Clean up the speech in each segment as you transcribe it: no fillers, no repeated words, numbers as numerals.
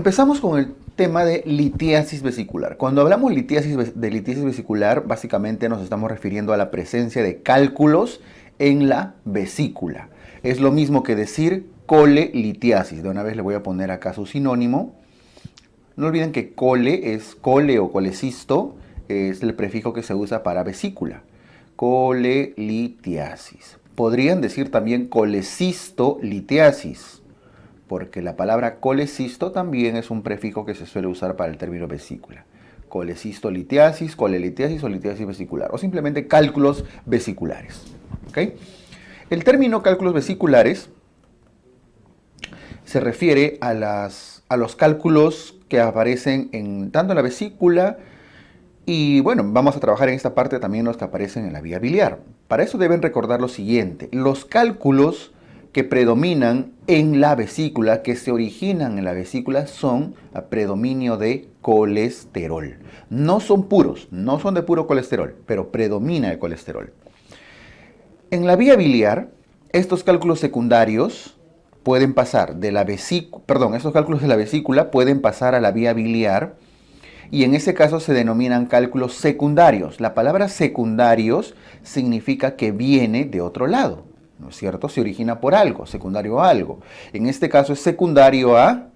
Empezamos con el tema de litiasis vesicular. Cuando hablamos de litiasis vesicular, básicamente nos estamos refiriendo a la presencia de cálculos en la vesícula. Es lo mismo que decir colelitiasis. De una vez le voy a poner acá su sinónimo. No olviden que cole es cole o colecisto, es el prefijo que se usa para vesícula. Colelitiasis. Podrían decir también colecistolitiasis, porque la palabra colecisto también es un prefijo que se suele usar para el término vesícula. Colecistolitiasis, colelitiasis o litiasis vesicular, o simplemente cálculos vesiculares. ¿Okay? El término cálculos vesiculares se refiere a los cálculos que aparecen tanto en la vesícula y, bueno, vamos a trabajar en esta parte también los que aparecen en la vía biliar. Para eso deben recordar lo siguiente: los cálculos que predominan en la vesícula, que se originan en la vesícula, son a predominio de colesterol. No son puros, no son de puro colesterol, pero predomina el colesterol. En la vía biliar, estos cálculos secundarios pueden pasar de la vesícula, estos cálculos de la vesícula pueden pasar a la vía biliar, y en ese caso se denominan cálculos secundarios. La palabra secundarios significa que viene de otro lado, ¿no es cierto? Se origina por algo, secundario a algo. En este caso es secundario a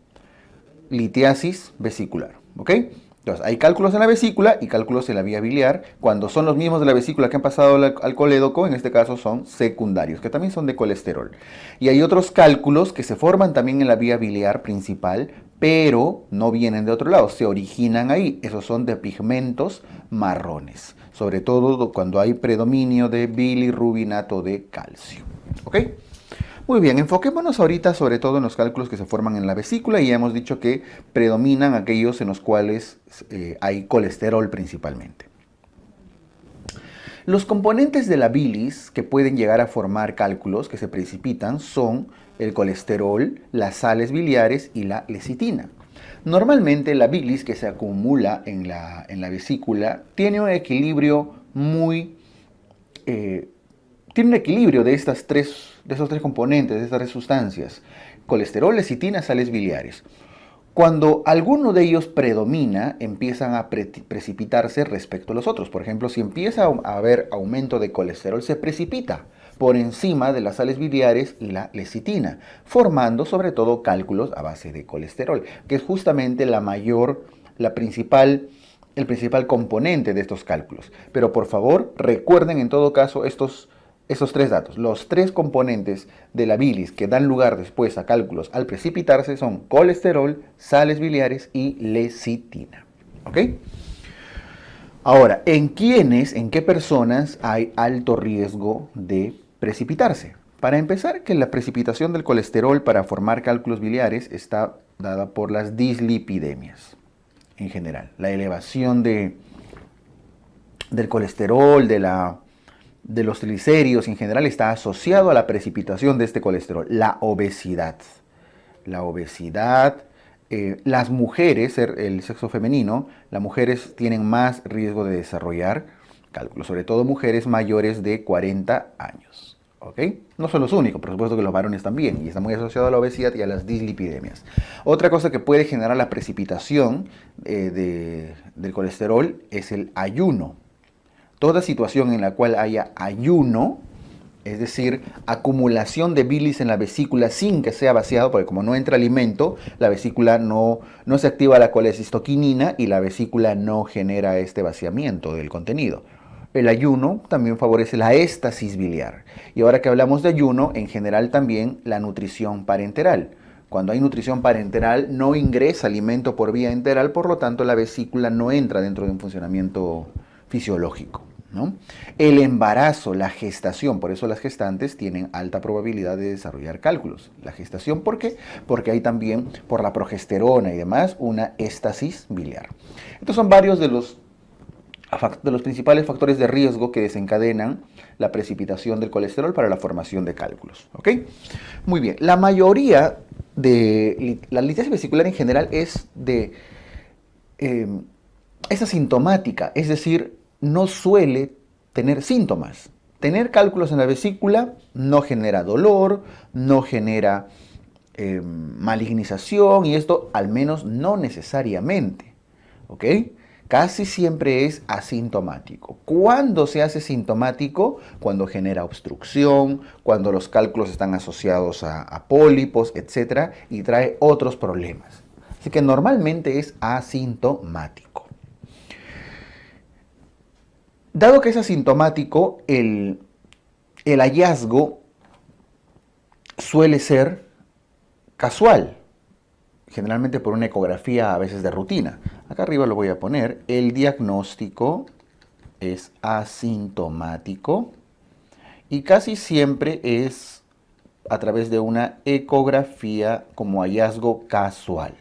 litiasis vesicular, ¿ok? Entonces, hay cálculos en la vesícula y cálculos en la vía biliar. Cuando son los mismos de la vesícula que han pasado al colédoco, en este caso son secundarios, que también son de colesterol. Y hay otros cálculos que se forman también en la vía biliar principal, pero no vienen de otro lado, se originan ahí. Esos son de pigmentos marrones, sobre todo cuando hay predominio de bilirrubinato de calcio. ¿Ok? Muy bien, enfoquémonos ahorita sobre todo en los cálculos que se forman en la vesícula, y ya hemos dicho que predominan aquellos en los cuales hay colesterol principalmente. Los componentes de la bilis que pueden llegar a formar cálculos que se precipitan son el colesterol, las sales biliares y la lecitina. Normalmente la bilis que se acumula en la vesícula tiene un equilibrio de esos tres componentes, de estas tres sustancias: colesterol, lecitina, sales biliares. Cuando alguno de ellos predomina, empiezan a precipitarse respecto a los otros. Por ejemplo, si empieza a haber aumento de colesterol, se precipita por encima de las sales biliares y la lecitina, formando sobre todo cálculos a base de colesterol, que es justamente el principal componente de estos cálculos. Pero por favor, recuerden en todo caso esos tres datos. Los tres componentes de la bilis que dan lugar después a cálculos al precipitarse son colesterol, sales biliares y lecitina. ¿Ok? Ahora, ¿en qué personas hay alto riesgo de precipitarse? Para empezar, que la precipitación del colesterol para formar cálculos biliares está dada por las dislipidemias en general. La elevación del colesterol, de los triglicéridos en general, está asociado a la precipitación de este colesterol. La obesidad, las mujeres, el sexo femenino, las mujeres tienen más riesgo de desarrollar cálculos, sobre todo mujeres mayores de 40 años. ¿Ok? No son los únicos, por supuesto que los varones también, y está muy asociado a la obesidad y a las dislipidemias. Otra cosa que puede generar la precipitación del colesterol es el ayuno. Toda situación en la cual haya ayuno, es decir, acumulación de bilis en la vesícula sin que sea vaciado, porque como no entra alimento, la vesícula no se activa la colecistoquinina y la vesícula no genera este vaciamiento del contenido. El ayuno también favorece la éstasis biliar. Y ahora que hablamos de ayuno, en general también la nutrición parenteral. Cuando hay nutrición parenteral no ingresa alimento por vía enteral, por lo tanto la vesícula no entra dentro de un funcionamiento fisiológico, ¿no? El embarazo, la gestación, por eso las gestantes tienen alta probabilidad de desarrollar cálculos. La gestación, ¿por qué? Porque hay también, por la progesterona y demás, una éstasis biliar. Estos son varios de los principales factores de riesgo que desencadenan la precipitación del colesterol para la formación de cálculos. ¿Ok? Muy bien. La mayoría de la litiasis vesicular en general es asintomática, es decir, no suele tener síntomas. Tener cálculos en la vesícula no genera dolor, no genera malignización y esto al menos no necesariamente, ¿ok? Casi siempre es asintomático. ¿Cuándo se hace sintomático? Cuando genera obstrucción, cuando los cálculos están asociados a pólipos, etcétera, y trae otros problemas. Así que normalmente es asintomático. Dado que es asintomático, el hallazgo suele ser casual, generalmente por una ecografía a veces de rutina. Acá arriba lo voy a poner. El diagnóstico es asintomático y casi siempre es a través de una ecografía como hallazgo casual,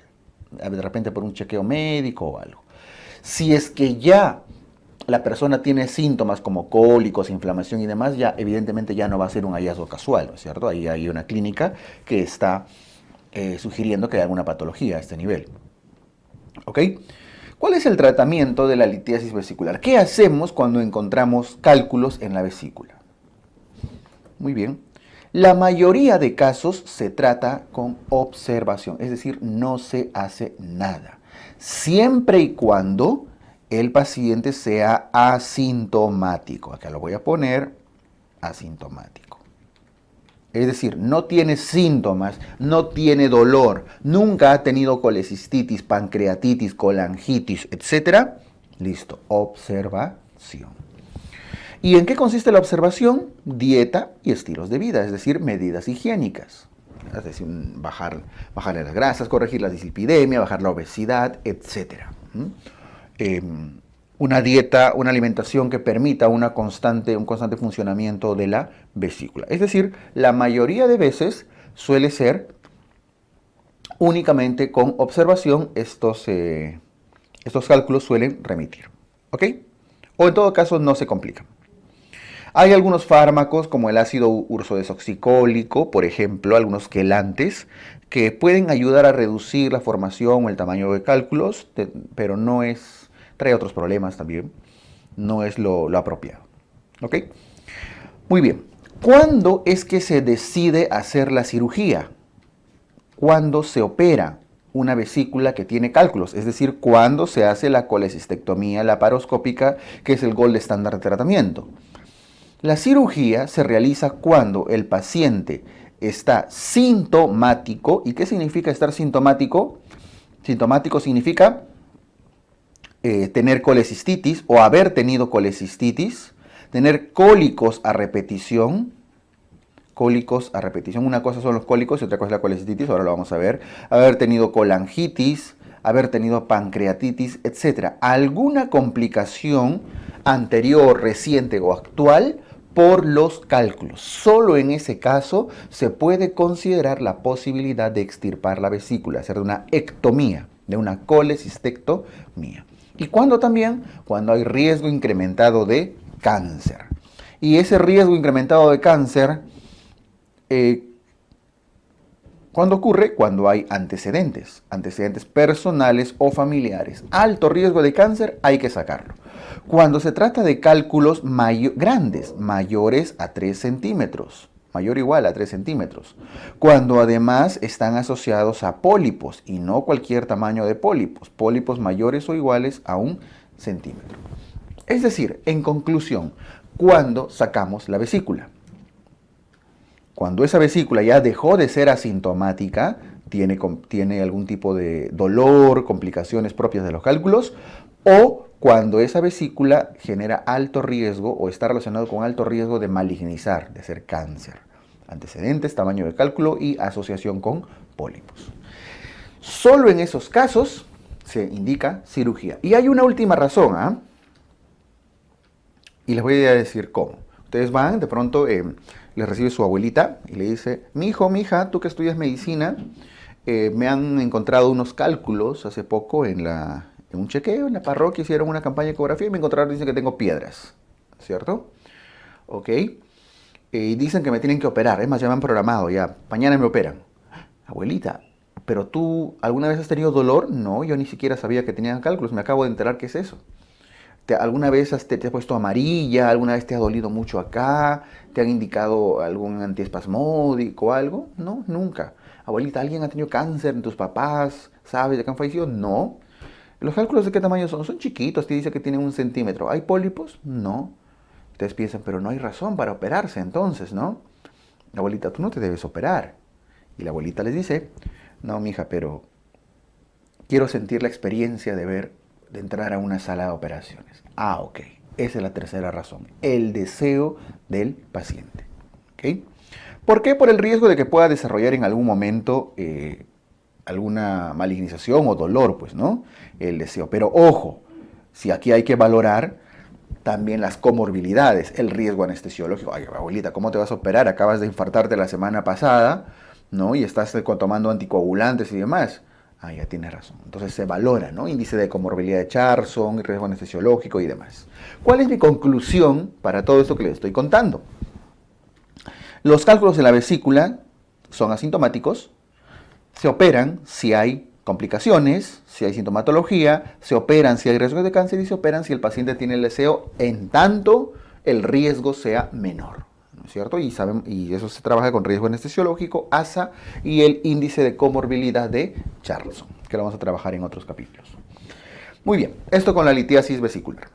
de repente por un chequeo médico o algo. Si es que ya la persona tiene síntomas como cólicos, inflamación y demás, ya evidentemente ya no va a ser un hallazgo casual, ¿no es cierto? Ahí hay una clínica que está sugiriendo que hay alguna patología a este nivel. ¿Ok? ¿Cuál es el tratamiento de la litiasis vesicular? ¿Qué hacemos cuando encontramos cálculos en la vesícula? Muy bien. La mayoría de casos se trata con observación, es decir, no se hace nada. Siempre y cuando el paciente sea asintomático. Acá lo voy a poner asintomático. Es decir, no tiene síntomas, no tiene dolor, nunca ha tenido colecistitis, pancreatitis, colangitis, etc. Listo, observación. ¿Y en qué consiste la observación? Dieta y estilos de vida, es decir, medidas higiénicas. Es decir, bajarle las grasas, corregir la dislipidemia, bajar la obesidad, etc. Una dieta, una alimentación que permita un constante funcionamiento de la vesícula. Es decir, la mayoría de veces suele ser únicamente con observación estos cálculos suelen remitir. ¿Ok? O en todo caso no se complican. Hay algunos fármacos como el ácido ursodesoxicólico, por ejemplo, algunos quelantes, que pueden ayudar a reducir la formación o el tamaño de cálculos, pero no es, trae otros problemas también, no es lo apropiado. ¿Ok? Muy bien. ¿Cuándo es que se decide hacer la cirugía? Cuando se opera una vesícula que tiene cálculos, es decir, cuando se hace la colecistectomía laparoscópica, que es el gold estándar de tratamiento. La cirugía se realiza cuando el paciente está sintomático. ¿Y qué significa estar sintomático? Sintomático significa tener colecistitis o haber tenido colecistitis, tener cólicos a repetición. Cólicos a repetición, una cosa son los cólicos y otra cosa es la colecistitis, ahora lo vamos a ver. Haber tenido colangitis, haber tenido pancreatitis, etc. Alguna complicación anterior, reciente o actual por los cálculos. Solo en ese caso se puede considerar la posibilidad de extirpar la vesícula, hacer una ectomía, de una colecistectomía. ¿Y cuándo también? Cuando hay riesgo incrementado de cáncer. Y ese riesgo incrementado de cáncer, ¿cuándo ocurre? Cuando hay antecedentes personales o familiares. Alto riesgo de cáncer, hay que sacarlo. Cuando se trata de cálculos grandes, mayores a 3 centímetros, mayor o igual a 3 centímetros. Cuando además están asociados a pólipos, y no cualquier tamaño de pólipos, pólipos mayores o iguales a 1 centímetro. Es decir, en conclusión, cuando sacamos la vesícula. Cuando esa vesícula ya dejó de ser asintomática, tiene algún tipo de dolor, complicaciones propias de los cálculos, o cuando esa vesícula genera alto riesgo o está relacionado con alto riesgo de malignizar, de ser cáncer. Antecedentes, tamaño de cálculo y asociación con pólipos. Solo en esos casos se indica cirugía. Y hay una última razón, ¿ah? Y les voy a decir cómo. Ustedes van, de pronto les recibe su abuelita y le dice: mi hijo, mi hija, tú que estudias medicina, me han encontrado unos cálculos hace poco en un chequeo, en la parroquia hicieron una campaña de ecografía y me encontraron, dicen que tengo piedras, ¿cierto? Ok. Y dicen que me tienen que operar, es más, ya me han programado, ya, mañana me operan. Abuelita, ¿pero tú alguna vez has tenido dolor? No, yo ni siquiera sabía que tenían cálculos, me acabo de enterar qué es eso. ¿Alguna vez te has puesto amarilla? ¿Alguna vez te ha dolido mucho acá? ¿Te han indicado algún antiespasmódico o algo? No, nunca. Abuelita, ¿alguien ha tenido cáncer en tus papás? ¿Sabes de qué han fallecido? No. ¿Los cálculos de qué tamaño son? Son chiquitos, te dice que tienen 1 centímetro. ¿Hay pólipos? No. Ustedes piensan, pero no hay razón para operarse entonces, ¿no? Abuelita, tú no te debes operar. Y la abuelita les dice, no, mija, pero quiero sentir la experiencia de entrar a una sala de operaciones. Ah, ok. Esa es la tercera razón. El deseo del paciente. ¿Ok? ¿Por qué? Por el riesgo de que pueda desarrollar en algún momento alguna malignización o dolor, pues, ¿no? El deseo. Pero ojo, si aquí hay que valorar también las comorbilidades, el riesgo anestesiológico. Ay, abuelita, ¿cómo te vas a operar? Acabas de infartarte la semana pasada, ¿no? Y estás tomando anticoagulantes y demás. Ah, ya tienes razón. Entonces se valora, ¿no? Índice de comorbilidad de Charson, riesgo anestesiológico y demás. ¿Cuál es mi conclusión para todo esto que les estoy contando? Los cálculos de la vesícula son asintomáticos, se operan si hay complicaciones, si hay sintomatología, se operan si hay riesgo de cáncer y se operan si el paciente tiene el deseo en tanto el riesgo sea menor. ¿No es cierto? Y eso se trabaja con riesgo anestesiológico, ASA y el índice de comorbilidad de Charlson, que lo vamos a trabajar en otros capítulos. Muy bien, esto con la litiasis vesicular.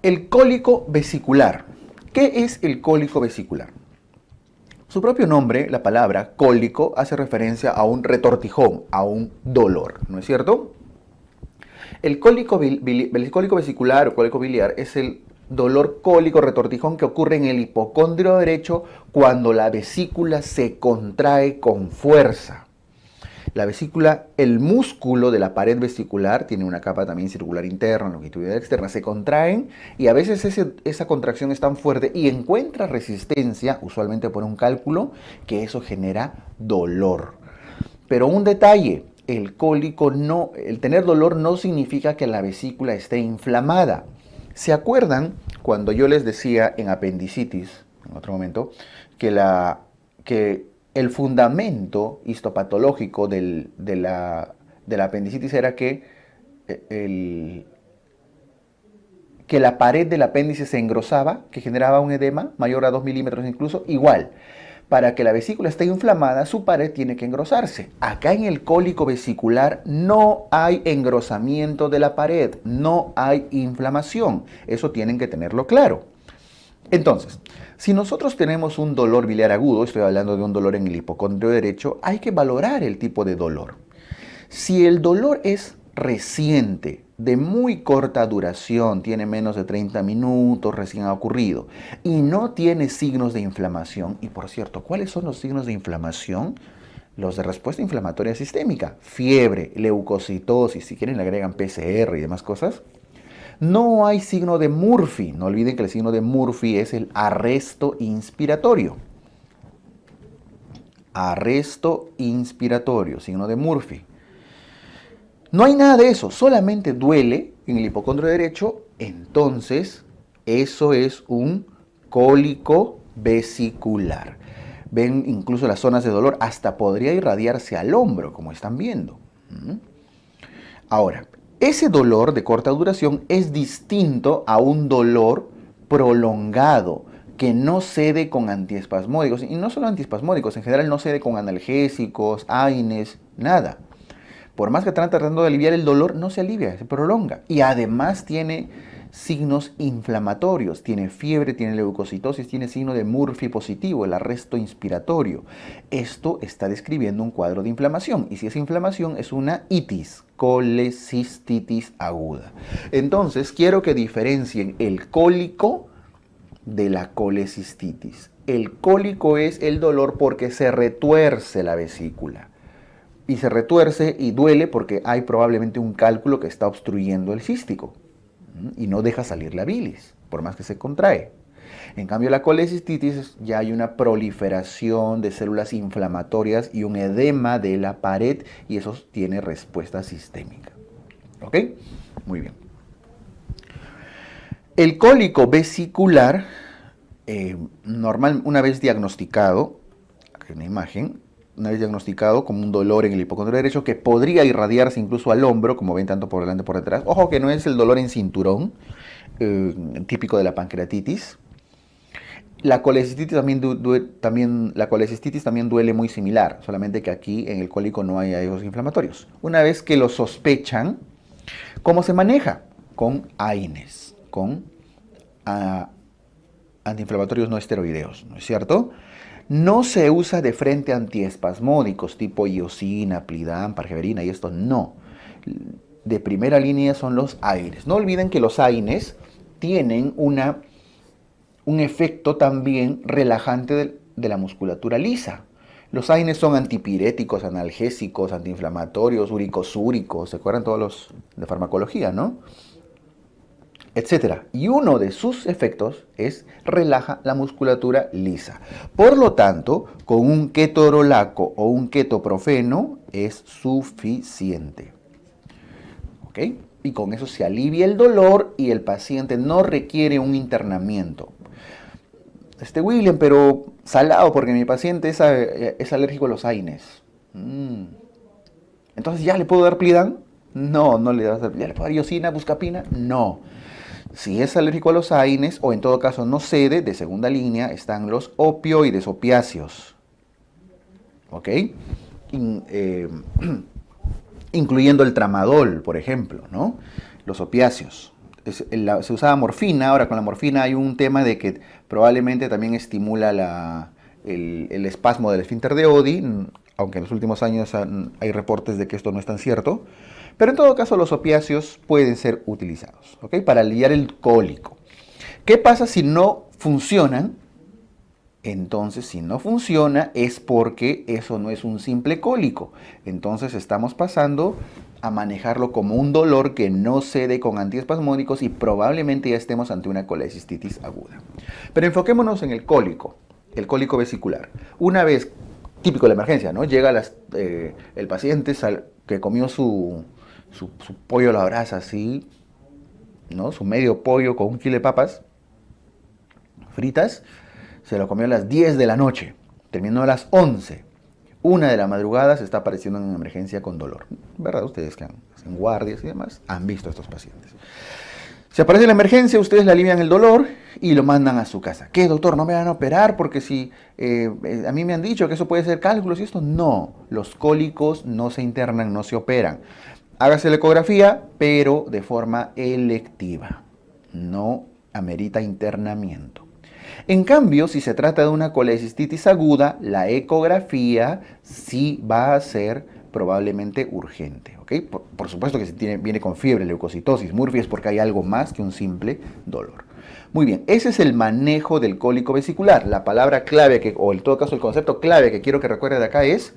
El cólico vesicular. ¿Qué es el cólico vesicular? Su propio nombre, la palabra cólico, hace referencia a un retortijón, a un dolor, ¿no es cierto? El cólico vesicular o cólico biliar es el dolor cólico retortijón que ocurre en el hipocondrio derecho cuando la vesícula se contrae con fuerza. La vesícula, el músculo de la pared vesicular, tiene una capa también circular interna, longitudinal externa, se contraen y a veces esa contracción es tan fuerte y encuentra resistencia, usualmente por un cálculo, que eso genera dolor. Pero un detalle, el tener dolor no significa que la vesícula esté inflamada. ¿Se acuerdan cuando yo les decía en apendicitis, en otro momento, que el fundamento histopatológico de la apendicitis era que la pared del apéndice se engrosaba, que generaba un edema mayor a 2 milímetros incluso? Igual, para que la vesícula esté inflamada, su pared tiene que engrosarse. Acá en el cólico vesicular no hay engrosamiento de la pared, no hay inflamación. Eso tienen que tenerlo claro. Entonces, si nosotros tenemos un dolor biliar agudo, estoy hablando de un dolor en el hipocondrio derecho, hay que valorar el tipo de dolor. Si el dolor es reciente, de muy corta duración, tiene menos de 30 minutos, recién ha ocurrido, y no tiene signos de inflamación, y por cierto, ¿cuáles son los signos de inflamación? Los de respuesta inflamatoria sistémica, fiebre, leucocitosis, si quieren le agregan PCR y demás cosas. No hay signo de Murphy. No olviden que el signo de Murphy es el arresto inspiratorio. Arresto inspiratorio, signo de Murphy. No hay nada de eso, solamente duele en el hipocondrio derecho, entonces eso es un cólico vesicular. Ven incluso las zonas de dolor, hasta podría irradiarse al hombro, como están viendo. Ahora, ese dolor de corta duración es distinto a un dolor prolongado que no cede con antiespasmódicos. Y no solo antiespasmódicos, en general no cede con analgésicos, AINES, nada. Por más que están tratando de aliviar el dolor, no se alivia, se prolonga. Y además tiene signos inflamatorios, tiene fiebre, tiene leucocitosis, tiene signo de Murphy positivo, el arresto inspiratorio. Esto está describiendo un cuadro de inflamación. Y si es inflamación, es una itis, colecistitis aguda. Entonces, quiero que diferencien el cólico de la colecistitis. El cólico es el dolor porque se retuerce la vesícula. Y se retuerce y duele porque hay probablemente un cálculo que está obstruyendo el cístico y no deja salir la bilis, por más que se contrae. En cambio, la colecistitis ya hay una proliferación de células inflamatorias y un edema de la pared y eso tiene respuesta sistémica. ¿Ok? Muy bien. El cólico vesicular, una vez diagnosticado, aquí hay una imagen, una vez diagnosticado como un dolor en el hipocondrio derecho que podría irradiarse incluso al hombro, como ven tanto por delante como por detrás. Ojo que no es el dolor en cinturón, típico de la pancreatitis. La colecistitis también duele muy similar, solamente que aquí en el cólico no hay esos inflamatorios. Una vez que lo sospechan, ¿cómo se maneja? Con AINES, con antiinflamatorios no esteroideos, ¿no es cierto? No se usa de frente antiespasmódicos tipo iosina, Plidam, pargeberina y esto no. De primera línea son los AINES. No olviden que los AINES tienen un efecto también relajante de la musculatura lisa. Los AINES son antipiréticos, analgésicos, antiinflamatorios, uricosúricos, ¿se acuerdan todos los de farmacología, no? Etcétera. Y uno de sus efectos es relaja la musculatura lisa. Por lo tanto, con un ketorolaco o un ketoprofeno es suficiente. ¿Ok? Y con eso se alivia el dolor y el paciente no requiere un internamiento. William, pero salado porque mi paciente es alérgico a los AINES. Entonces, ¿ya le puedo dar Plidam? No, no le das. ¿Ya le puedo dar iosina, buscapina? No. Si es alérgico a los AINES o en todo caso no cede, de segunda línea están los opioides, opiáceos. ¿Ok? Incluyendo el tramadol, por ejemplo, ¿no? Los opiáceos. Se usaba morfina, ahora con la morfina hay un tema de que probablemente también estimula el espasmo del esfínter de Oddi, aunque en los últimos años hay reportes de que esto no es tan cierto. Pero en todo caso los opiáceos pueden ser utilizados, ¿ok? Para aliviar el cólico. ¿Qué pasa si no funcionan? Entonces, si no funciona es porque eso no es un simple cólico. Entonces estamos pasando a manejarlo como un dolor que no cede con antiespasmódicos y probablemente ya estemos ante una colecistitis aguda. Pero enfoquémonos en el cólico vesicular. Una vez, típico de la emergencia, ¿no? Llega el paciente que comió su pollo a la brasa así, ¿no? Su medio pollo con un kilo de papas fritas, se lo comió a las 10 de la noche, terminó a las 11. 1 de la madrugada se está apareciendo en emergencia con dolor. ¿Verdad? Ustedes que hacen guardias y demás han visto a estos pacientes. Se aparece en la emergencia, ustedes le alivian el dolor y lo mandan a su casa. ¿Qué, doctor? ¿No me van a operar? Porque si a mí me han dicho que eso puede ser cálculos y esto. No, los cólicos no se internan, no se operan. Hágase la ecografía, pero de forma electiva. No amerita internamiento. En cambio, si se trata de una colecistitis aguda, la ecografía sí va a ser probablemente urgente. ¿Okay? Por supuesto que si viene con fiebre, leucocitosis, Murphy, es porque hay algo más que un simple dolor. Muy bien, ese es el manejo del cólico vesicular. La palabra clave, o en todo caso el concepto clave que quiero que recuerde de acá es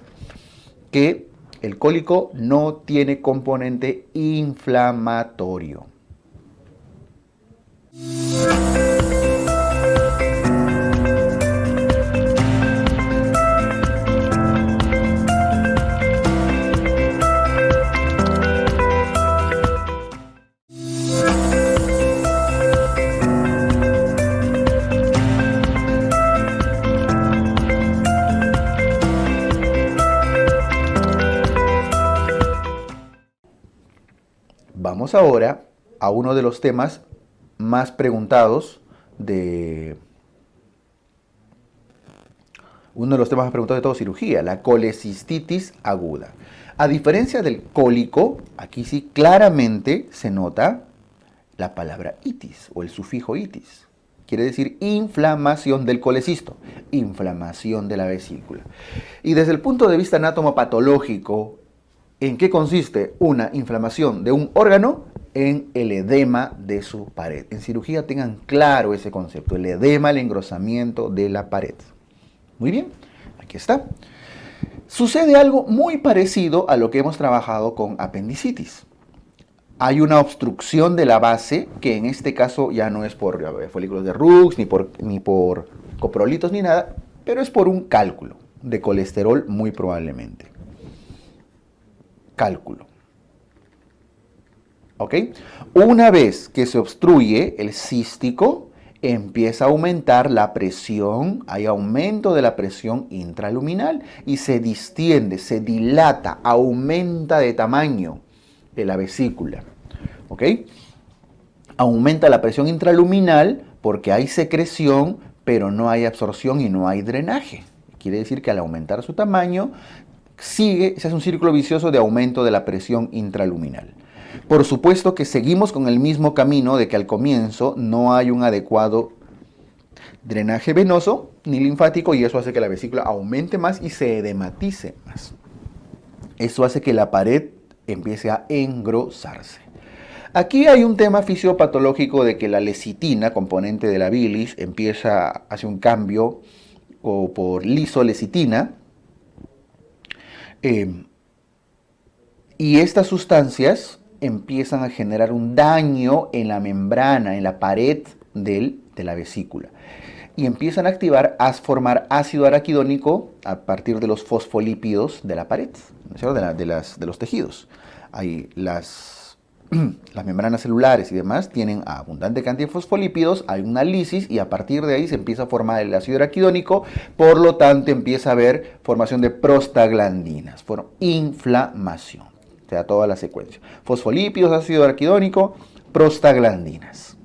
que el cólico no tiene componente inflamatorio. Vamos ahora a uno de los temas más preguntados de toda cirugía, la colecistitis aguda. A diferencia del cólico, aquí sí claramente se nota la palabra itis o el sufijo itis. Quiere decir inflamación del colecisto, inflamación de la vesícula. Y desde el punto de vista anatomopatológico, ¿en qué consiste una inflamación de un órgano? En el edema de su pared. En cirugía tengan claro ese concepto, el edema, el engrosamiento de la pared. Muy bien, aquí está. Sucede algo muy parecido a lo que hemos trabajado con apendicitis. hay una obstrucción de la base, que en este caso ya no es por folículos de Rux, ni por coprolitos, ni nada, pero es por un cálculo de colesterol muy probablemente. Cálculo. ¿Ok? Una vez que se obstruye el cístico, empieza a aumentar la presión, hay aumento de la presión intraluminal y se distiende, se dilata, aumenta de tamaño de la vesícula. ¿Ok? Aumenta la presión intraluminal porque hay secreción, pero no hay absorción y no hay drenaje. Quiere decir que al aumentar su tamaño, se hace un círculo vicioso de aumento de la presión intraluminal. Por supuesto que seguimos con el mismo camino de que al comienzo no hay un adecuado drenaje venoso ni linfático y eso hace que la vesícula aumente más y se edematice más. Eso hace que la pared empiece a engrosarse. Aquí hay un tema fisiopatológico de que la lecitina, componente de la bilis, hace un cambio por lisolecitina. Y estas sustancias empiezan a generar un daño en la membrana, en la pared de la vesícula. Y empiezan a formar ácido araquidónico a partir de los fosfolípidos de la pared, ¿no? de los tejidos. Hay las membranas celulares y demás tienen abundante cantidad de fosfolípidos, hay una lisis y a partir de ahí se empieza a formar el ácido araquidónico, por lo tanto empieza a haber formación de prostaglandinas, inflamación. Te da toda la secuencia. Fosfolípidos, ácido araquidónico, prostaglandinas.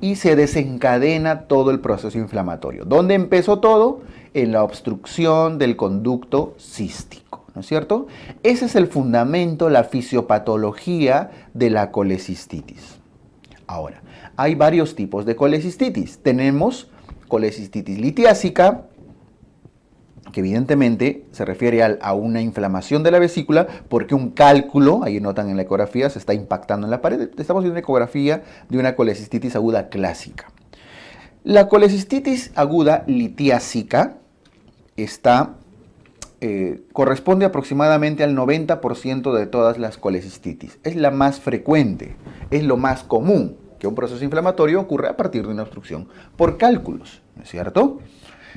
Y se desencadena todo el proceso inflamatorio. ¿Dónde empezó todo? En la obstrucción del conducto cístico, ¿no es cierto? Ese es el fundamento, la fisiopatología de la colecistitis. Ahora, hay varios tipos de colecistitis. Tenemos colecistitis litiásica, que evidentemente se refiere a una inflamación de la vesícula porque un cálculo, ahí notan en la ecografía, se está impactando en la pared. Estamos viendo una ecografía de una colecistitis aguda clásica. La colecistitis aguda litiásica corresponde aproximadamente al 90% de todas las colecistitis. Es la más frecuente, es lo más común que un proceso inflamatorio ocurre a partir de una obstrucción por cálculos, ¿no es cierto?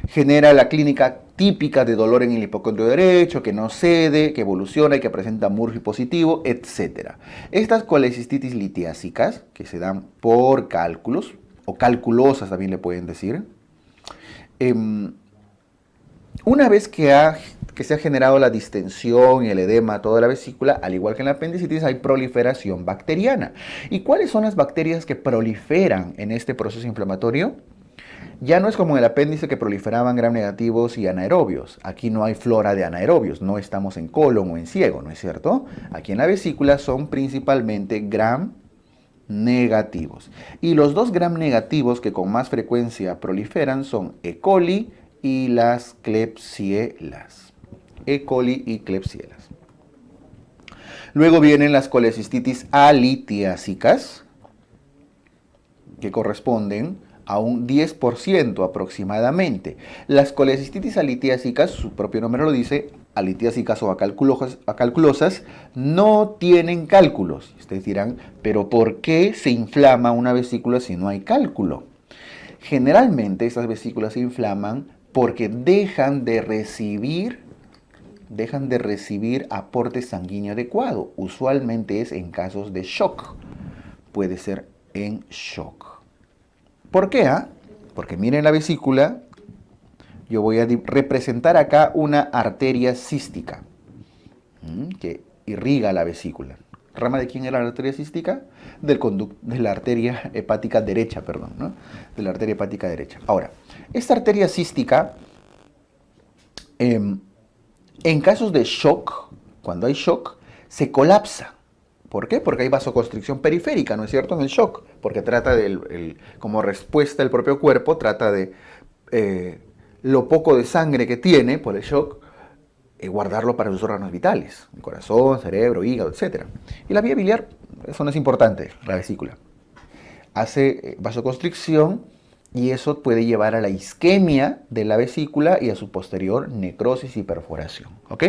Genera la clínica típica de dolor en el hipocondrio derecho, que no cede, que evoluciona y que presenta Murphy positivo, etc. Estas colecistitis litiásicas, que se dan por cálculos, o calculosas también le pueden decir, una vez que se ha generado la distensión y el edema a toda la vesícula, al igual que en la apendicitis, hay proliferación bacteriana. ¿Y cuáles son las bacterias que proliferan en este proceso inflamatorio? Ya no es como en el apéndice que proliferaban gram negativos y anaerobios. Aquí no hay flora de anaerobios, no estamos en colon o en ciego, ¿no es cierto? Aquí en la vesícula son principalmente gram negativos. Y los dos gram negativos que con más frecuencia proliferan son E. coli y las Klebsielas. E. coli y Klebsielas. Luego vienen las colecistitis alitiásicas, que corresponden a un 10% aproximadamente. Las colecistitis alitiásicas, su propio nombre lo dice, alitiásicas o acalculosas, no tienen cálculos. Ustedes dirán, pero ¿por qué se inflama una vesícula si no hay cálculo? Generalmente estas vesículas se inflaman porque dejan de recibir aporte sanguíneo adecuado. Usualmente es en casos de shock. Puede ser en shock. ¿Por qué? Porque miren la vesícula, yo voy a representar acá una arteria cística que irriga la vesícula. ¿Rama de quién era la arteria cística? De la arteria hepática derecha, perdón, ¿no? De la arteria hepática derecha. Ahora, esta arteria cística, en casos de shock, cuando hay shock, se colapsa. ¿Por qué? Porque hay vasoconstricción periférica, ¿no es cierto? En el shock, porque trata como respuesta del propio cuerpo, trata de lo poco de sangre que tiene por el shock, guardarlo para sus órganos vitales, el corazón, cerebro, hígado, etc. Y la vía biliar, eso no es importante, la vesícula. Hace vasoconstricción y eso puede llevar a la isquemia de la vesícula y a su posterior necrosis y perforación, ¿ok?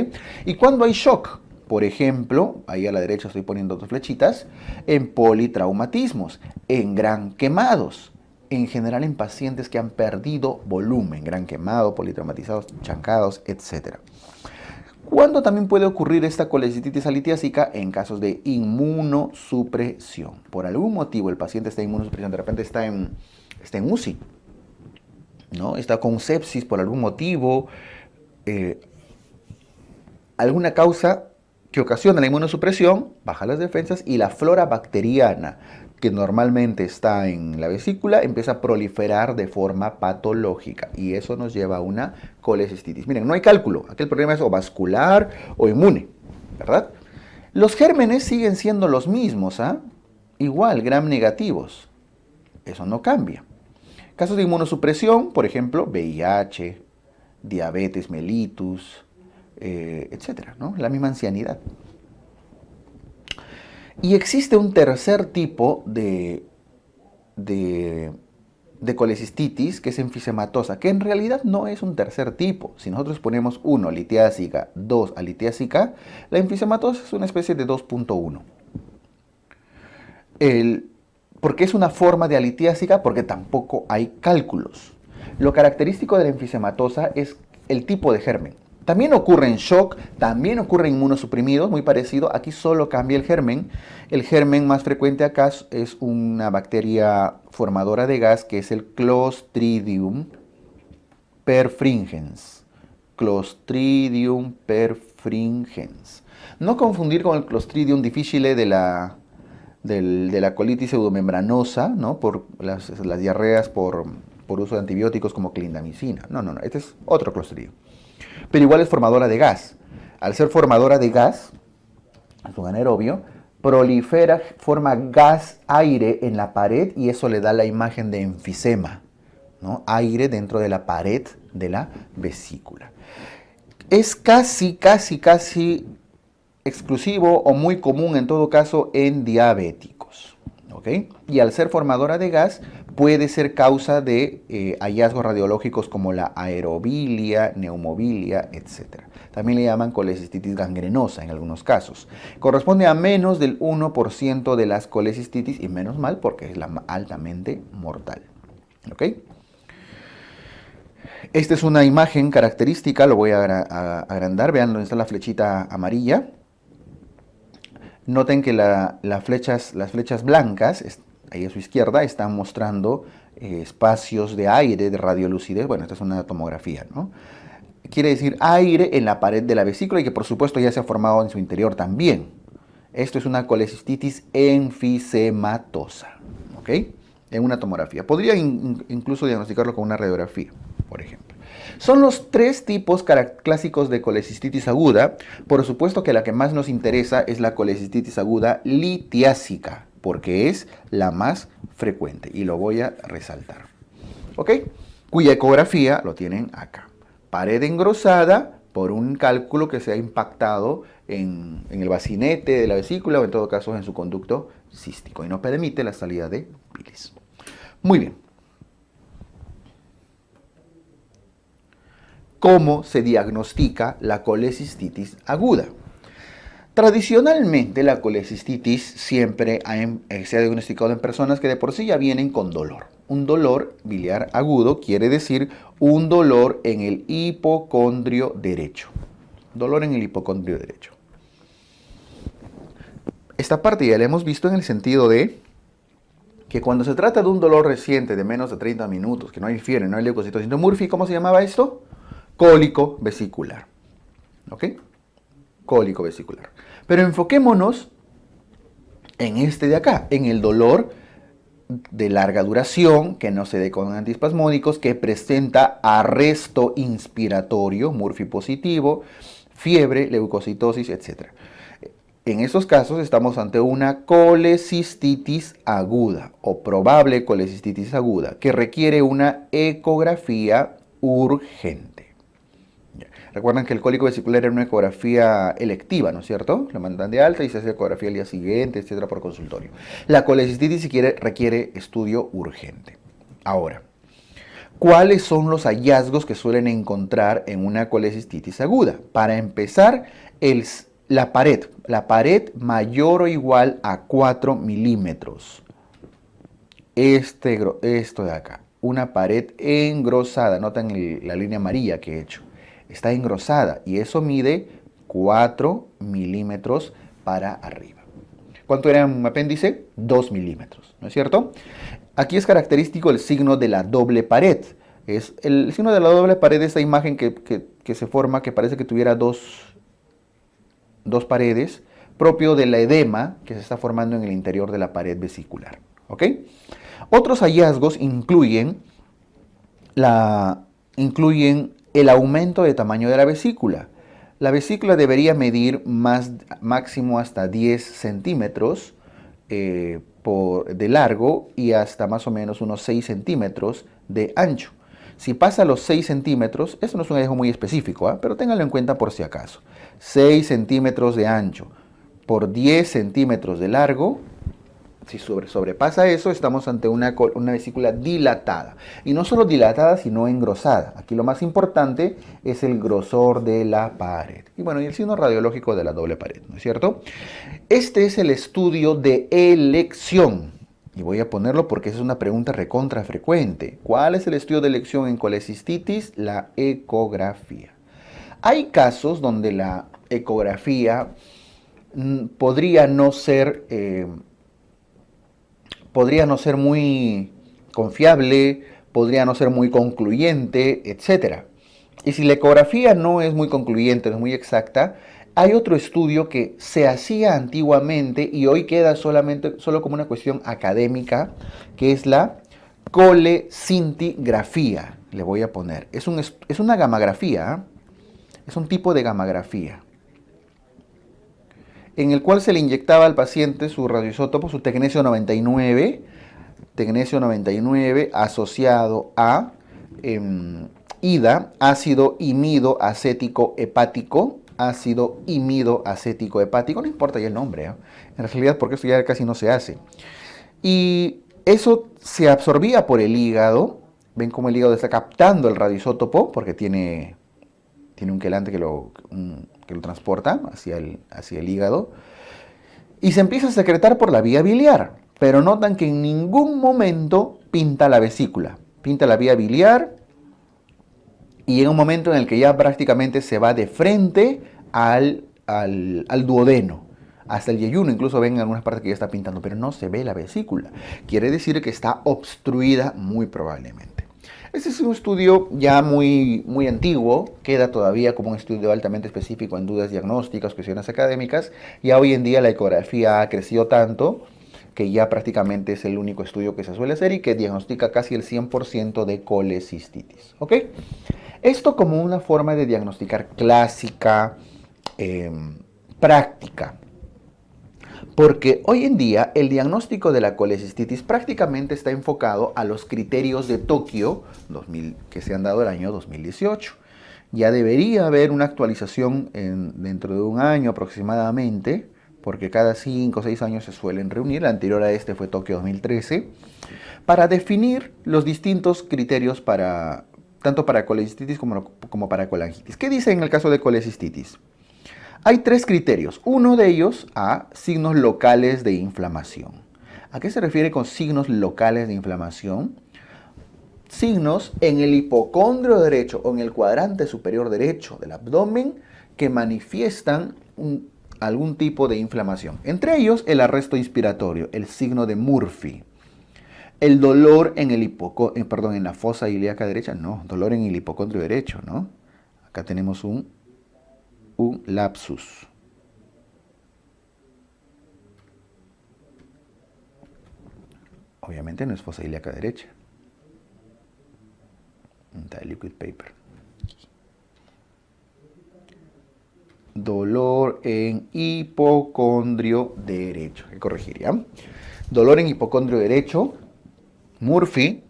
Y cuando hay shock, Por ejemplo, ahí a la derecha estoy poniendo dos flechitas, en politraumatismos, en gran quemados, en general en pacientes que han perdido volumen, gran quemado, politraumatizados, chancados, etc. ¿Cuándo también puede ocurrir esta colecistitis alitiásica? En casos de inmunosupresión. Por algún motivo el paciente está en inmunosupresión, de repente está en UCI, ¿no? Está con sepsis por algún motivo, alguna causa que ocasiona la inmunosupresión, baja las defensas y la flora bacteriana que normalmente está en la vesícula empieza a proliferar de forma patológica y eso nos lleva a una colecistitis. Miren, no hay cálculo, aquí el problema es o vascular o inmune, ¿verdad? Los gérmenes siguen siendo los mismos, ¿ah? Igual, gram negativos, eso no cambia. Casos de inmunosupresión, por ejemplo, VIH, diabetes mellitus, etcétera, ¿no? La misma ancianidad. Y existe un tercer tipo de colecistitis, que es enfisematosa, que en realidad no es un tercer tipo. Si nosotros ponemos 1 litiásica, 2 alitiásica, la enfisematosa es una especie de 2.1. ¿Por qué es una forma de alitiásica? Porque tampoco hay cálculos. Lo característico de la enfisematosa es el tipo de germen. También ocurre en shock, también ocurre en inmunosuprimidos, muy parecido. Aquí solo cambia el germen. El germen más frecuente acá es una bacteria formadora de gas que es el Clostridium perfringens. Clostridium perfringens. No confundir con el Clostridium difficile de la colitis pseudomembranosa, ¿no? Por las diarreas por uso de antibióticos como clindamicina. No, este es otro Clostridium. Pero igual es formadora de gas. Al ser formadora de gas, es un anaerobio, prolifera, forma gas-aire en la pared y eso le da la imagen de enfisema, ¿no? Aire dentro de la pared de la vesícula. Es casi exclusivo o muy común en todo caso en diabéticos, ¿ok? Y al ser formadora de gas puede ser causa de hallazgos radiológicos como la aerobilia, neumobilia, etc. También le llaman colecistitis gangrenosa en algunos casos. Corresponde a menos del 1% de las colecistitis y menos mal porque es altamente mortal, ¿ok? Esta es una imagen característica, lo voy a agrandar, vean dónde está la flechita amarilla. Noten que las flechas blancas, ahí a su izquierda, están mostrando espacios de aire, de radiolucidez. Bueno, esta es una tomografía, ¿no? Quiere decir aire en la pared de la vesícula y que por supuesto ya se ha formado en su interior también. Esto es una colecistitis enfisematosa, ¿ok? En una tomografía. Podría incluso diagnosticarlo con una radiografía, por ejemplo. Son los 3 tipos clásicos de colecistitis aguda. Por supuesto que la que más nos interesa es la colecistitis aguda litiásica, porque es la más frecuente y lo voy a resaltar. ¿Ok? Cuya ecografía lo tienen acá. Pared engrosada por un cálculo que se ha impactado en el bacinete de la vesícula o en todo caso en su conducto cístico y no permite la salida de bilis. Muy bien. ¿Cómo se diagnostica la colecistitis aguda? Tradicionalmente la colecistitis siempre se ha diagnosticado en personas que de por sí ya vienen con dolor. Un dolor biliar agudo quiere decir un dolor en el hipocondrio derecho. Dolor en el hipocondrio derecho. Esta parte ya la hemos visto en el sentido de que cuando se trata de un dolor reciente de menos de 30 minutos, que no hay fiebre, no hay leucocitosis, Murphy, ¿cómo se llamaba esto? Cólico vesicular. ¿Ok? Cólico vesicular. Pero enfoquémonos en este de acá, en el dolor de larga duración, que no se dé con antiespasmódicos, que presenta arresto inspiratorio, Murphy positivo, fiebre, leucocitosis, etc. En estos casos estamos ante una colecistitis aguda o probable colecistitis aguda que requiere una ecografía urgente. Recuerdan que el cólico vesicular era una ecografía electiva, ¿no es cierto? La mandan de alta y se hace ecografía al día siguiente, etcétera, por consultorio. La colecistitis, si quiere, requiere estudio urgente. Ahora, ¿cuáles son los hallazgos que suelen encontrar en una colecistitis aguda? Para empezar, la pared mayor o igual a 4 milímetros. Esto de acá, una pared engrosada, notan la línea amarilla que he hecho, está engrosada y eso mide 4 milímetros para arriba. ¿Cuánto era un apéndice? 2 milímetros, ¿no es cierto? Aquí es característico el signo de la doble pared. Es el signo de la doble pared, esta imagen que se forma, que parece que tuviera dos paredes, propio del edema que se está formando en el interior de la pared vesicular. ¿Ok? Otros hallazgos incluyen el aumento de tamaño de la vesícula. La vesícula debería medir máximo hasta 10 centímetros de largo y hasta más o menos unos 6 centímetros de ancho. Si pasa los 6 centímetros, eso no es un hallazgo muy específico, pero ténganlo en cuenta por si acaso. 6 centímetros de ancho por 10 centímetros de largo. Si sobrepasa eso, estamos ante una vesícula dilatada. Y no solo dilatada, sino engrosada. Aquí lo más importante es el grosor de la pared. Y bueno, y el signo radiológico de la doble pared, ¿no es cierto? Este es el estudio de elección. Y voy a ponerlo porque esa es una pregunta recontra frecuente. ¿Cuál es el estudio de elección en colecistitis? La ecografía. Hay casos donde la ecografía podría no ser muy confiable, podría no ser muy concluyente, etc. Y si la ecografía no es muy concluyente, no es muy exacta, hay otro estudio que se hacía antiguamente y hoy queda solo como una cuestión académica, que es la colecintigrafía. Le voy a poner. Es una gammagrafía, es un tipo de gammagrafía, en el cual se le inyectaba al paciente su radioisótopo, su tecnesio 99, asociado a IDA, ácido imido acético hepático, no importa ya el nombre, en realidad porque esto ya casi no se hace. Y eso se absorbía por el hígado, ven cómo el hígado está captando el radioisótopo, porque tiene un quelante que lo transporta hacia el hígado, y se empieza a secretar por la vía biliar. Pero notan que en ningún momento pinta la vesícula. Pinta la vía biliar y en un momento en el que ya prácticamente se va de frente al duodeno. Hasta el yeyuno, incluso ven en algunas partes que ya está pintando, pero no se ve la vesícula. Quiere decir que está obstruida muy probablemente. Este es un estudio ya muy, muy antiguo, queda todavía como un estudio altamente específico en dudas diagnósticas, cuestiones académicas. Ya hoy en día la ecografía ha crecido tanto que ya prácticamente es el único estudio que se suele hacer y que diagnostica casi el 100% de colecistitis. ¿Ok? Esto como una forma de diagnosticar clásica, práctica. Porque hoy en día el diagnóstico de la colecistitis prácticamente está enfocado a los criterios de Tokio que se han dado el año 2018. Ya debería haber una actualización dentro de un año aproximadamente, porque cada 5 o 6 años se suelen reunir. La anterior a este fue Tokio 2013, para definir los distintos criterios tanto para colecistitis como para colangitis. ¿Qué dice en el caso de colecistitis? Hay 3 criterios. Uno de ellos a signos locales de inflamación. ¿A qué se refiere con signos locales de inflamación? Signos en el hipocondrio derecho o en el cuadrante superior derecho del abdomen que manifiestan algún tipo de inflamación. Entre ellos, el arresto inspiratorio, el signo de Murphy. El dolor en en la fosa ilíaca derecha, no, dolor en el hipocondrio derecho, ¿no? Acá tenemos un lapsus. Obviamente no es fosa ilíaca derecha. Está el liquid paper. Dolor en hipocondrio derecho. Hay que corregir, ¿ya? Dolor en hipocondrio derecho, Murphy,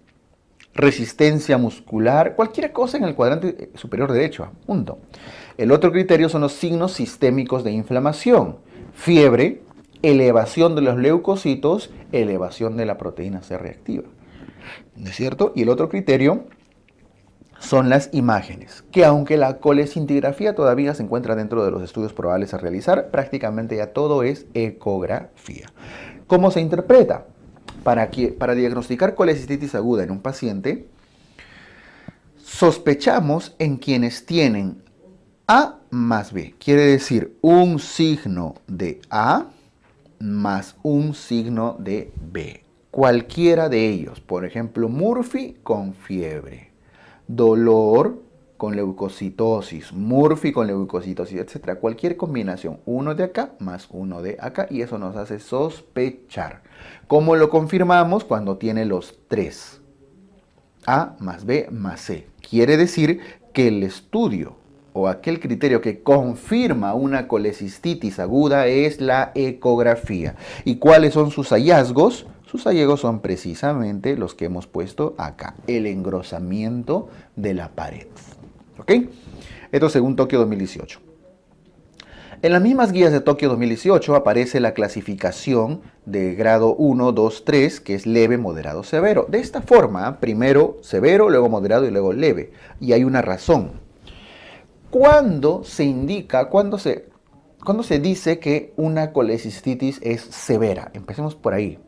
resistencia muscular, cualquier cosa en el cuadrante superior derecho, punto. El otro criterio son los signos sistémicos de inflamación. Fiebre, elevación de los leucocitos, elevación de la proteína C reactiva. ¿No es cierto? Y el otro criterio son las imágenes, que aunque la colecintigrafía todavía se encuentra dentro de los estudios probables a realizar, prácticamente ya todo es ecografía. ¿Cómo se interpreta? Para diagnosticar colecistitis aguda en un paciente, sospechamos en quienes tienen A más B. Quiere decir un signo de A más un signo de B. Cualquiera de ellos. Por ejemplo, Murphy con fiebre. Dolor con leucocitosis. Murphy con leucocitosis, etc. Cualquier combinación. Uno de acá más uno de acá. Y eso nos hace sospechar. ¿Cómo lo confirmamos? Cuando tiene los tres. A más B más C. Quiere decir que el estudio o aquel criterio que confirma una colecistitis aguda es la ecografía. ¿Y cuáles son sus hallazgos? Sus hallazgos son precisamente los que hemos puesto acá. El engrosamiento de la pared. ¿Ok? Esto según Tokio 2018. En las mismas guías de Tokio 2018 aparece la clasificación de grado 1, 2, 3, que es leve, moderado, severo. De esta forma, primero severo, luego moderado y luego leve. Y hay una razón. ¿Cuándo se indica, cuándo se dice que una colecistitis es severa? Empecemos por ahí.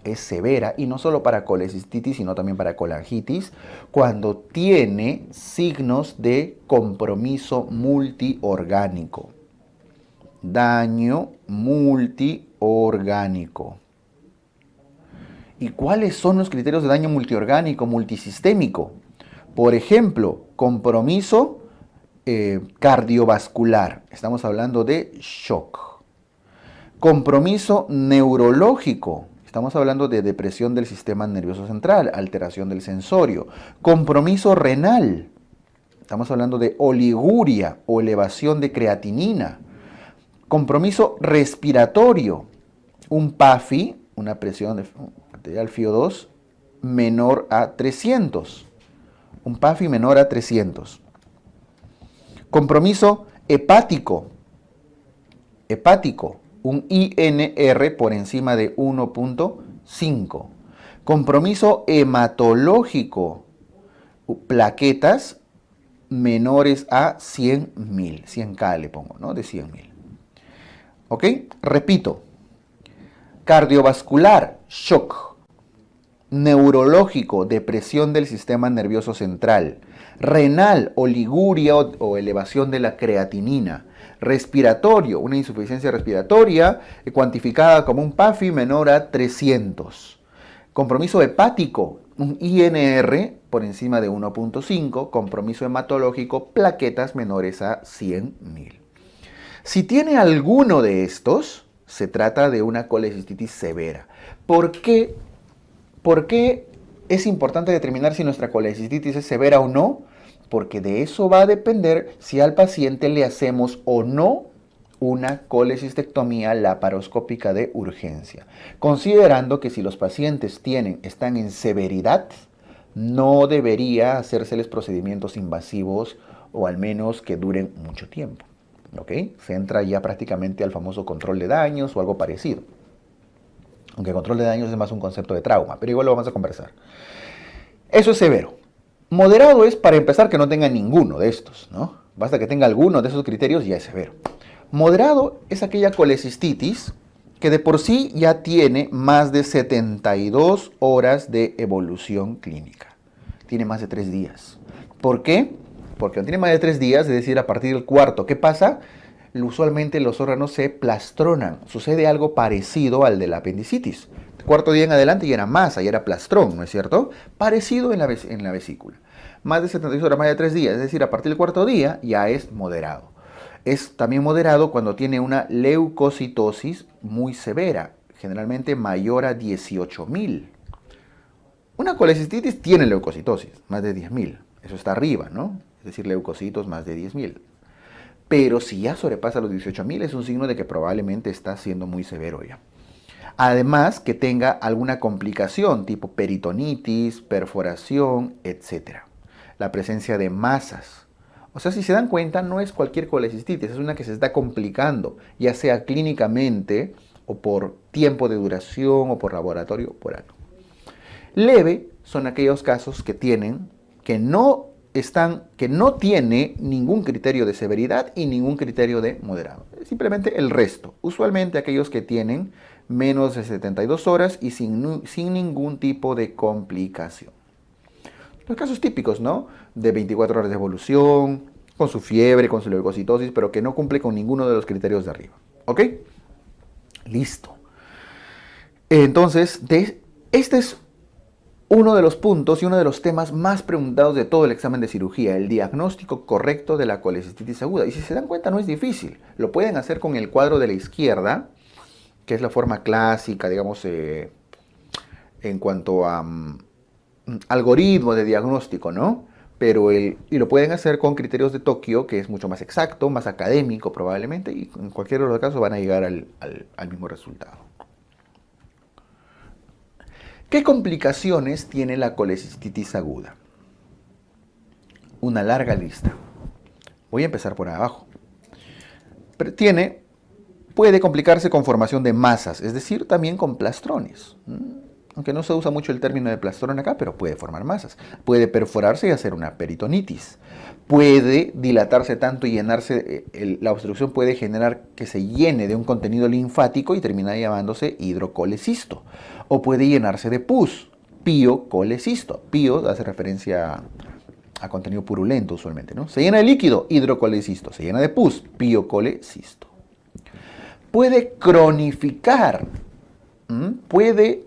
Es severa, y no solo para colecistitis, sino también para colangitis, cuando tiene signos de compromiso multiorgánico. Daño multiorgánico. ¿Y cuáles son los criterios de daño multiorgánico, multisistémico? Por ejemplo, compromiso cardiovascular. Estamos hablando de shock. Compromiso neurológico. Estamos hablando de depresión del sistema nervioso central, alteración del sensorio. Compromiso renal. Estamos hablando de oliguria o elevación de creatinina. Compromiso respiratorio. Un PAFI, una presión arterial FiO2 menor a 300. Un PAFI menor a 300. Compromiso hepático. Hepático. Un INR por encima de 1.5. Compromiso hematológico. Plaquetas menores a 100.000. 100K le pongo, ¿no? De 100.000. ¿Ok? Repito. Cardiovascular, shock. Neurológico, depresión del sistema nervioso central. Renal, oliguria o elevación de la creatinina. Respiratorio, una insuficiencia respiratoria cuantificada como un PAFI menor a 300. Compromiso hepático, un INR por encima de 1.5. Compromiso hematológico, plaquetas menores a 100.000. Si tiene alguno de estos, se trata de una colecistitis severa. ¿Por qué es importante determinar si nuestra colecistitis es severa o no? Porque de eso va a depender si al paciente le hacemos o no una colecistectomía laparoscópica de urgencia. Considerando que si los pacientes están en severidad, no debería hacérseles procedimientos invasivos o al menos que duren mucho tiempo. ¿Ok? Se entra ya prácticamente al famoso control de daños o algo parecido. Aunque control de daños es más un concepto de trauma, pero igual lo vamos a conversar. Eso es severo. Moderado es, para empezar, que no tenga ninguno de estos, ¿no? Basta que tenga alguno de esos criterios y ya es severo. Moderado es aquella colecistitis que de por sí ya tiene más de 72 horas de evolución clínica. Tiene más de 3 días. ¿Por qué? Porque cuando tiene más de 3 días, es decir, a partir del cuarto, ¿qué pasa? Usualmente los órganos se plastronan. Sucede algo parecido al de la apendicitis. El cuarto día en adelante ya era masa, ya era plastrón, ¿no es cierto? Parecido en la vesícula. Más de 72 horas, más de 3 días, es decir, a partir del cuarto día ya es moderado. Es también moderado cuando tiene una leucocitosis muy severa, generalmente mayor a 18.000. Una colecistitis tiene leucocitosis, más de 10.000. Eso está arriba, ¿no? Es decir, leucocitos más de 10.000. Pero si ya sobrepasa los 18.000 es un signo de que probablemente está siendo muy severo ya. Además que tenga alguna complicación tipo peritonitis, perforación, etc. La presencia de masas. O sea, si se dan cuenta, no es cualquier colecistitis, es una que se está complicando, ya sea clínicamente o por tiempo de duración o por laboratorio o por algo. Leve son aquellos casos que no que no tiene ningún criterio de severidad y ningún criterio de moderado. Simplemente el resto. Usualmente aquellos que tienen menos de 72 horas y sin ningún tipo de complicación. Los casos típicos, ¿no? De 24 horas de evolución, con su fiebre, con su leucocitosis, pero que no cumple con ninguno de los criterios de arriba. ¿Ok? Listo. Entonces, este es uno de los puntos y uno de los temas más preguntados de todo el examen de cirugía, el diagnóstico correcto de la colecistitis aguda. Y si se dan cuenta, no es difícil. Lo pueden hacer con el cuadro de la izquierda, que es la forma clásica, digamos, en cuanto a algoritmo de diagnóstico, ¿no? Y lo pueden hacer con criterios de Tokio, que es mucho más exacto, más académico probablemente, y en cualquier otro caso van a llegar al mismo resultado. ¿Qué complicaciones tiene la colecistitis aguda? Una larga lista. Voy a empezar por abajo. Puede complicarse con formación de masas, es decir, también con plastrones. Aunque no se usa mucho el término de plastrón acá, pero puede formar masas. Puede perforarse y hacer una peritonitis. Puede dilatarse tanto y llenarse, la obstrucción puede generar que se llene de un contenido linfático y termina llamándose hidrocolecisto. O puede llenarse de pus, piocolecisto. Pio hace referencia a contenido purulento usualmente, ¿no? Se llena de líquido, hidrocolecisto. Se llena de pus, piocolecisto. Puede cronificar, puede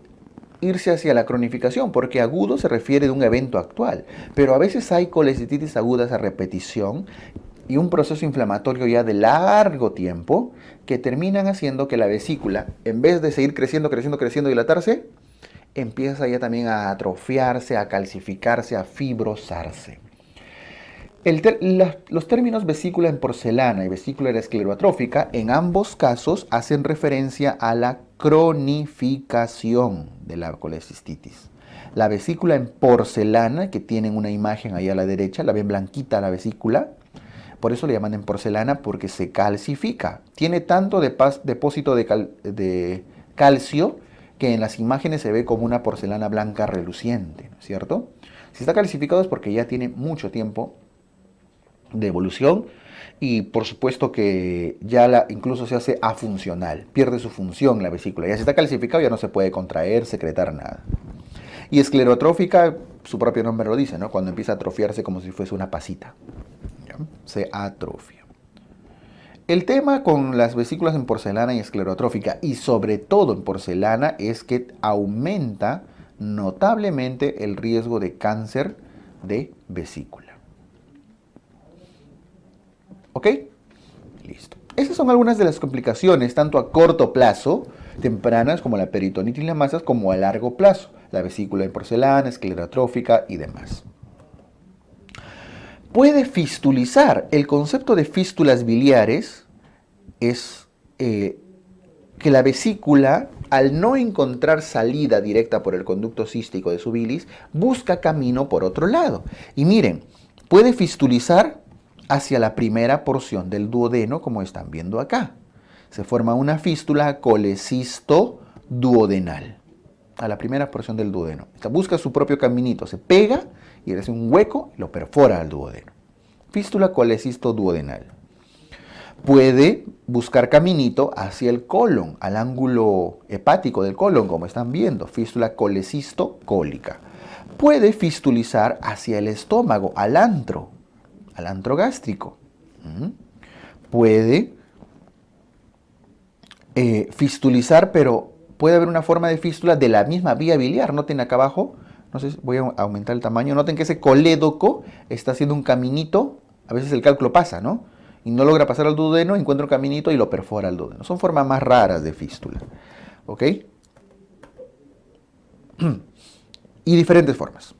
irse hacia la cronificación, porque agudo se refiere de un evento actual, pero a veces hay colecistitis agudas a repetición y un proceso inflamatorio ya de largo tiempo que terminan haciendo que la vesícula, en vez de seguir creciendo, dilatarse, empieza ya también a atrofiarse, a calcificarse, a fibrosarse. Los términos vesícula en porcelana y vesícula esclerotrófica en ambos casos hacen referencia a la cronificación de la colecistitis. La vesícula en porcelana, que tienen una imagen ahí a la derecha, la ven blanquita la vesícula, por eso le llaman en porcelana porque se calcifica. Tiene tanto depósito de calcio que en las imágenes se ve como una porcelana blanca reluciente, ¿no es cierto? Si está calcificado es porque ya tiene mucho tiempo de evolución y por supuesto que ya incluso se hace afuncional, pierde su función la vesícula, ya si está calcificado ya no se puede contraer, secretar nada. Y esclerotrófica, su propio nombre lo dice, ¿no? Cuando empieza a atrofiarse como si fuese una pasita, ¿ya? Se atrofia. El tema con las vesículas en porcelana y esclerotrófica, y sobre todo en porcelana, es que aumenta notablemente el riesgo de cáncer de vesícula. ¿Ok? Listo. Esas son algunas de las complicaciones, tanto a corto plazo, tempranas como la peritonitis y las masas, como a largo plazo, la vesícula en porcelana, esclerotrófica y demás. Puede fistulizar. El concepto de fístulas biliares es que la vesícula, al no encontrar salida directa por el conducto cístico de su bilis, busca camino por otro lado. Y miren, puede fistulizar hacia la primera porción del duodeno, como están viendo acá. Se forma una fístula colecisto-duodenal a la primera porción del duodeno. Busca su propio caminito, se pega y hace un hueco y lo perfora al duodeno. Fístula colecisto-duodenal. Puede buscar caminito hacia el colon, al ángulo hepático del colon, como están viendo, fístula colecisto-cólica. Puede fistulizar hacia el estómago, al antro gástrico. Puede fistulizar, pero puede haber una forma de fístula de la misma vía biliar. Noten acá abajo, no sé, voy a aumentar el tamaño. Noten que ese colédoco está haciendo un caminito. A veces el cálculo pasa, ¿no? Y no logra pasar al duodeno, encuentra un caminito y lo perfora al duodeno. Son formas más raras de fístula. ¿Ok? Y diferentes formas.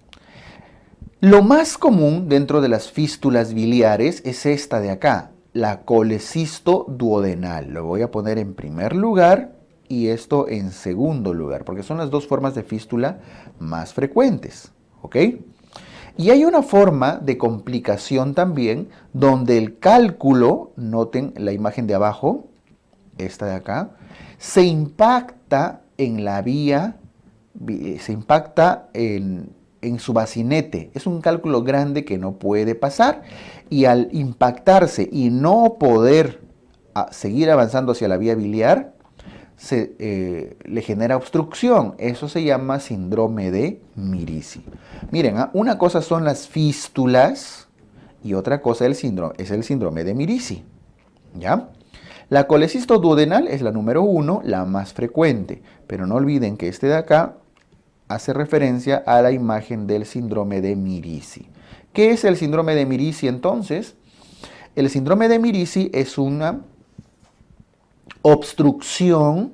Lo más común dentro de las fístulas biliares es esta de acá, la colecisto-duodenal. Lo voy a poner en primer lugar y esto en segundo lugar, porque son las dos formas de fístula más frecuentes. ¿Ok? Y hay una forma de complicación también donde el cálculo, noten la imagen de abajo, esta de acá, se impacta en la vía, se impacta en en su bacinete. Es un cálculo grande que no puede pasar y al impactarse y no poder seguir avanzando hacia la vía biliar, le genera obstrucción. Eso se llama síndrome de Mirici. Miren, una cosa son las fístulas y otra cosa es el síndrome de Mirici. ¿Ya? La colecistoduodenal es la número 1, la más frecuente, pero no olviden que este de acá hace referencia a la imagen del síndrome de Mirici. ¿Qué es el síndrome de Mirici entonces? El síndrome de Mirici es una obstrucción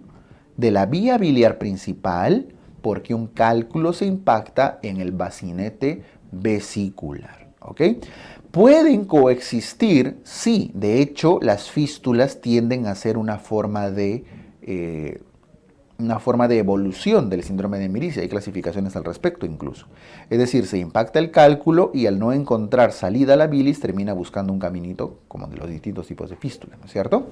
de la vía biliar principal porque un cálculo se impacta en el bacinete vesicular. ¿Ok? Pueden coexistir, sí, de hecho las fístulas tienden a ser una forma de evolución del síndrome de Mirici. Hay clasificaciones al respecto incluso. Es decir, se impacta el cálculo y al no encontrar salida a la bilis termina buscando un caminito como de los distintos tipos de fístula, ¿no es cierto?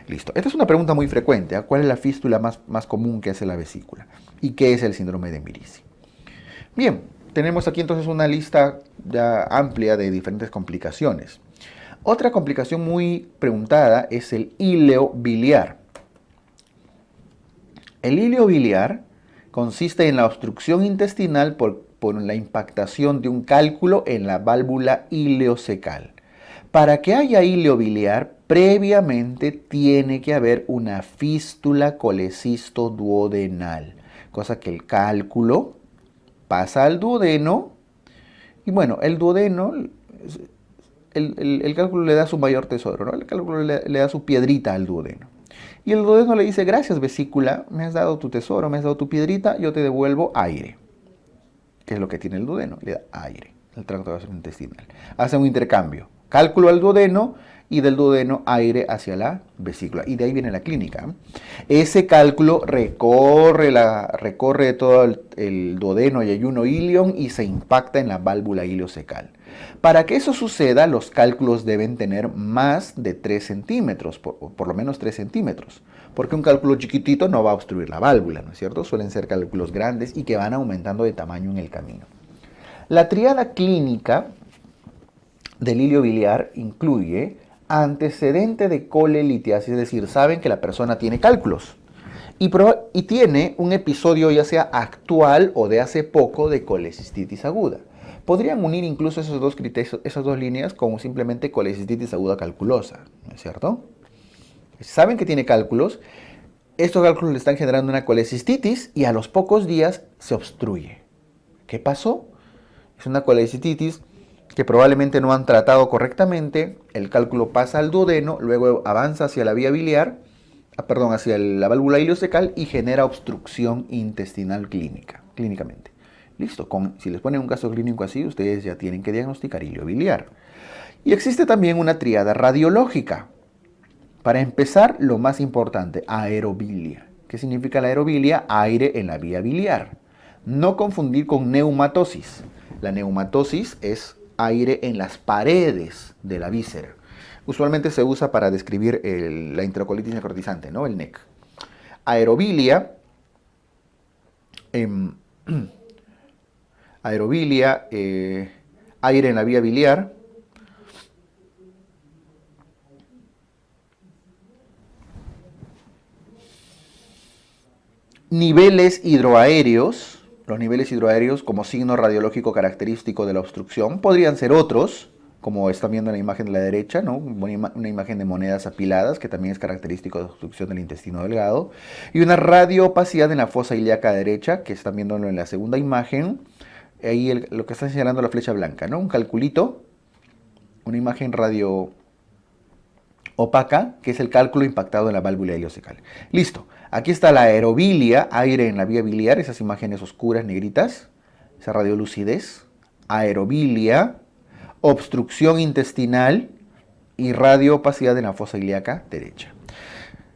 Listo. Esta es una pregunta muy frecuente. ¿Cuál es la fístula más común que hace la vesícula? ¿Y qué es el síndrome de Mirici? Bien, tenemos aquí entonces una lista ya amplia de diferentes complicaciones. Otra complicación muy preguntada es el íleo biliar. El íleo biliar consiste en la obstrucción intestinal por la impactación de un cálculo en la válvula ileocecal. Para que haya íleo biliar, previamente tiene que haber una fístula colecistoduodenal, cosa que el cálculo pasa al duodeno y bueno, el duodeno, el cálculo le da su mayor tesoro, ¿no? El cálculo le da su piedrita al duodeno. Y el duodeno le dice, gracias vesícula, me has dado tu tesoro, me has dado tu piedrita, yo te devuelvo aire. ¿Qué es lo que tiene el duodeno? Le da aire, el tracto gastrointestinal. Hace un intercambio, cálculo al duodeno y del duodeno aire hacia la vesícula. Y de ahí viene la clínica. Ese cálculo recorre todo el duodeno y ayuno ilion y se impacta en la válvula ileocecal. Para que eso suceda, los cálculos deben tener más de 3 centímetros, por lo menos 3 centímetros, porque un cálculo chiquitito no va a obstruir la válvula, ¿no es cierto? Suelen ser cálculos grandes y que van aumentando de tamaño en el camino. La tríada clínica del íleo biliar incluye antecedente de colelitiasis, es decir, saben que la persona tiene cálculos y tiene un episodio ya sea actual o de hace poco de colecistitis aguda. Podrían unir incluso esos dos criterios, esas dos líneas como simplemente colecistitis aguda calculosa, ¿no es cierto? Saben que tiene cálculos, estos cálculos le están generando una colecistitis y a los pocos días se obstruye. ¿Qué pasó? Es una colecistitis que probablemente no han tratado correctamente, el cálculo pasa al duodeno, luego avanza hacia la vía biliar, hacia la válvula ileocecal y genera obstrucción intestinal clínicamente. Listo, si les ponen un caso clínico así, ustedes ya tienen que diagnosticar íleo biliar. Y existe también una tríada radiológica. Para empezar, lo más importante, aerobilia. ¿Qué significa la aerobilia? Aire en la vía biliar. No confundir con neumatosis. La neumatosis es aire en las paredes de la víscera. Usualmente se usa para describir la enterocolitis necrotizante, ¿no? El NEC. Aerobilia, aire en la vía biliar. Niveles hidroaéreos. Los niveles hidroaéreos como signo radiológico característico de la obstrucción podrían ser otros, como están viendo en la imagen de la derecha, ¿no? Una imagen de monedas apiladas, que también es característico de obstrucción del intestino delgado, y una radioopacidad en la fosa ilíaca derecha, que están viéndolo en la segunda imagen, ahí lo que está señalando la flecha blanca, ¿no? Un calculito, una imagen radio opaca, que es el cálculo impactado en la válvula ileocecal. Listo. Aquí está la aerobilia, aire en la vía biliar, esas imágenes oscuras, negritas, esa radiolucidez, aerobilia, obstrucción intestinal y radioopacidad en la fosa ilíaca derecha.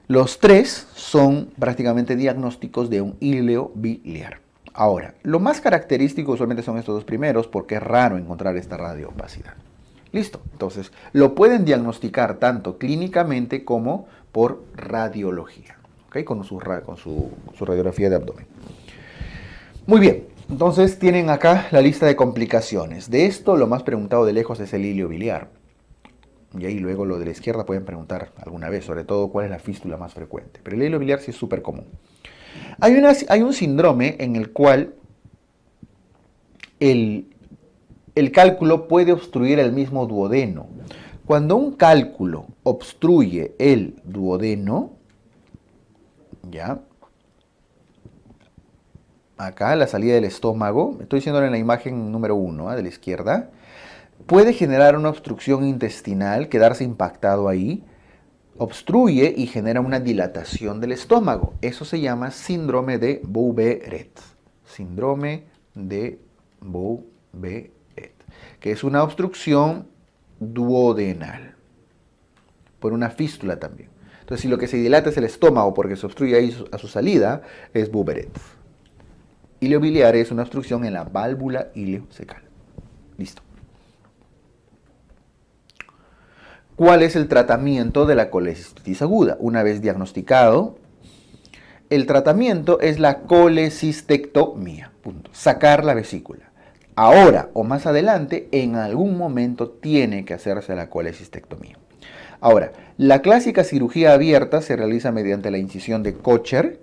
Los tres son prácticamente diagnósticos de un íleo biliar. Ahora, lo más característico usualmente son estos dos primeros porque es raro encontrar esta radioopacidad. Listo, entonces lo pueden diagnosticar tanto clínicamente como por radiología, ¿okay? Con su radiografía de abdomen. Muy bien, Entonces tienen acá la lista de complicaciones. De esto lo más preguntado de lejos es el hilio biliar. Y ahí luego lo de la izquierda pueden preguntar alguna vez, sobre todo cuál es la fístula más frecuente. Pero el hilio biliar sí es súper común. Hay un síndrome en el cual el cálculo puede obstruir el mismo duodeno. Cuando un cálculo obstruye el duodeno, ya, acá la salida del estómago, estoy diciendo en la imagen número 1 de la izquierda, puede generar una obstrucción intestinal, quedarse impactado ahí, obstruye y genera una dilatación del estómago. Eso se llama síndrome de Bouveret. Síndrome de Bouveret, que es una obstrucción duodenal, por una fístula también. Entonces, si lo que se dilata es el estómago porque se obstruye ahí a su salida, es Bouveret. Hilio biliar es una obstrucción en la válvula ileocecal. Listo. ¿Cuál es el tratamiento de la colecistitis aguda? Una vez diagnosticado, el tratamiento es la colecistectomía. Punto. Sacar la vesícula. Ahora o más adelante, en algún momento tiene que hacerse la colecistectomía. Ahora, la clásica cirugía abierta se realiza mediante la incisión de Kocher,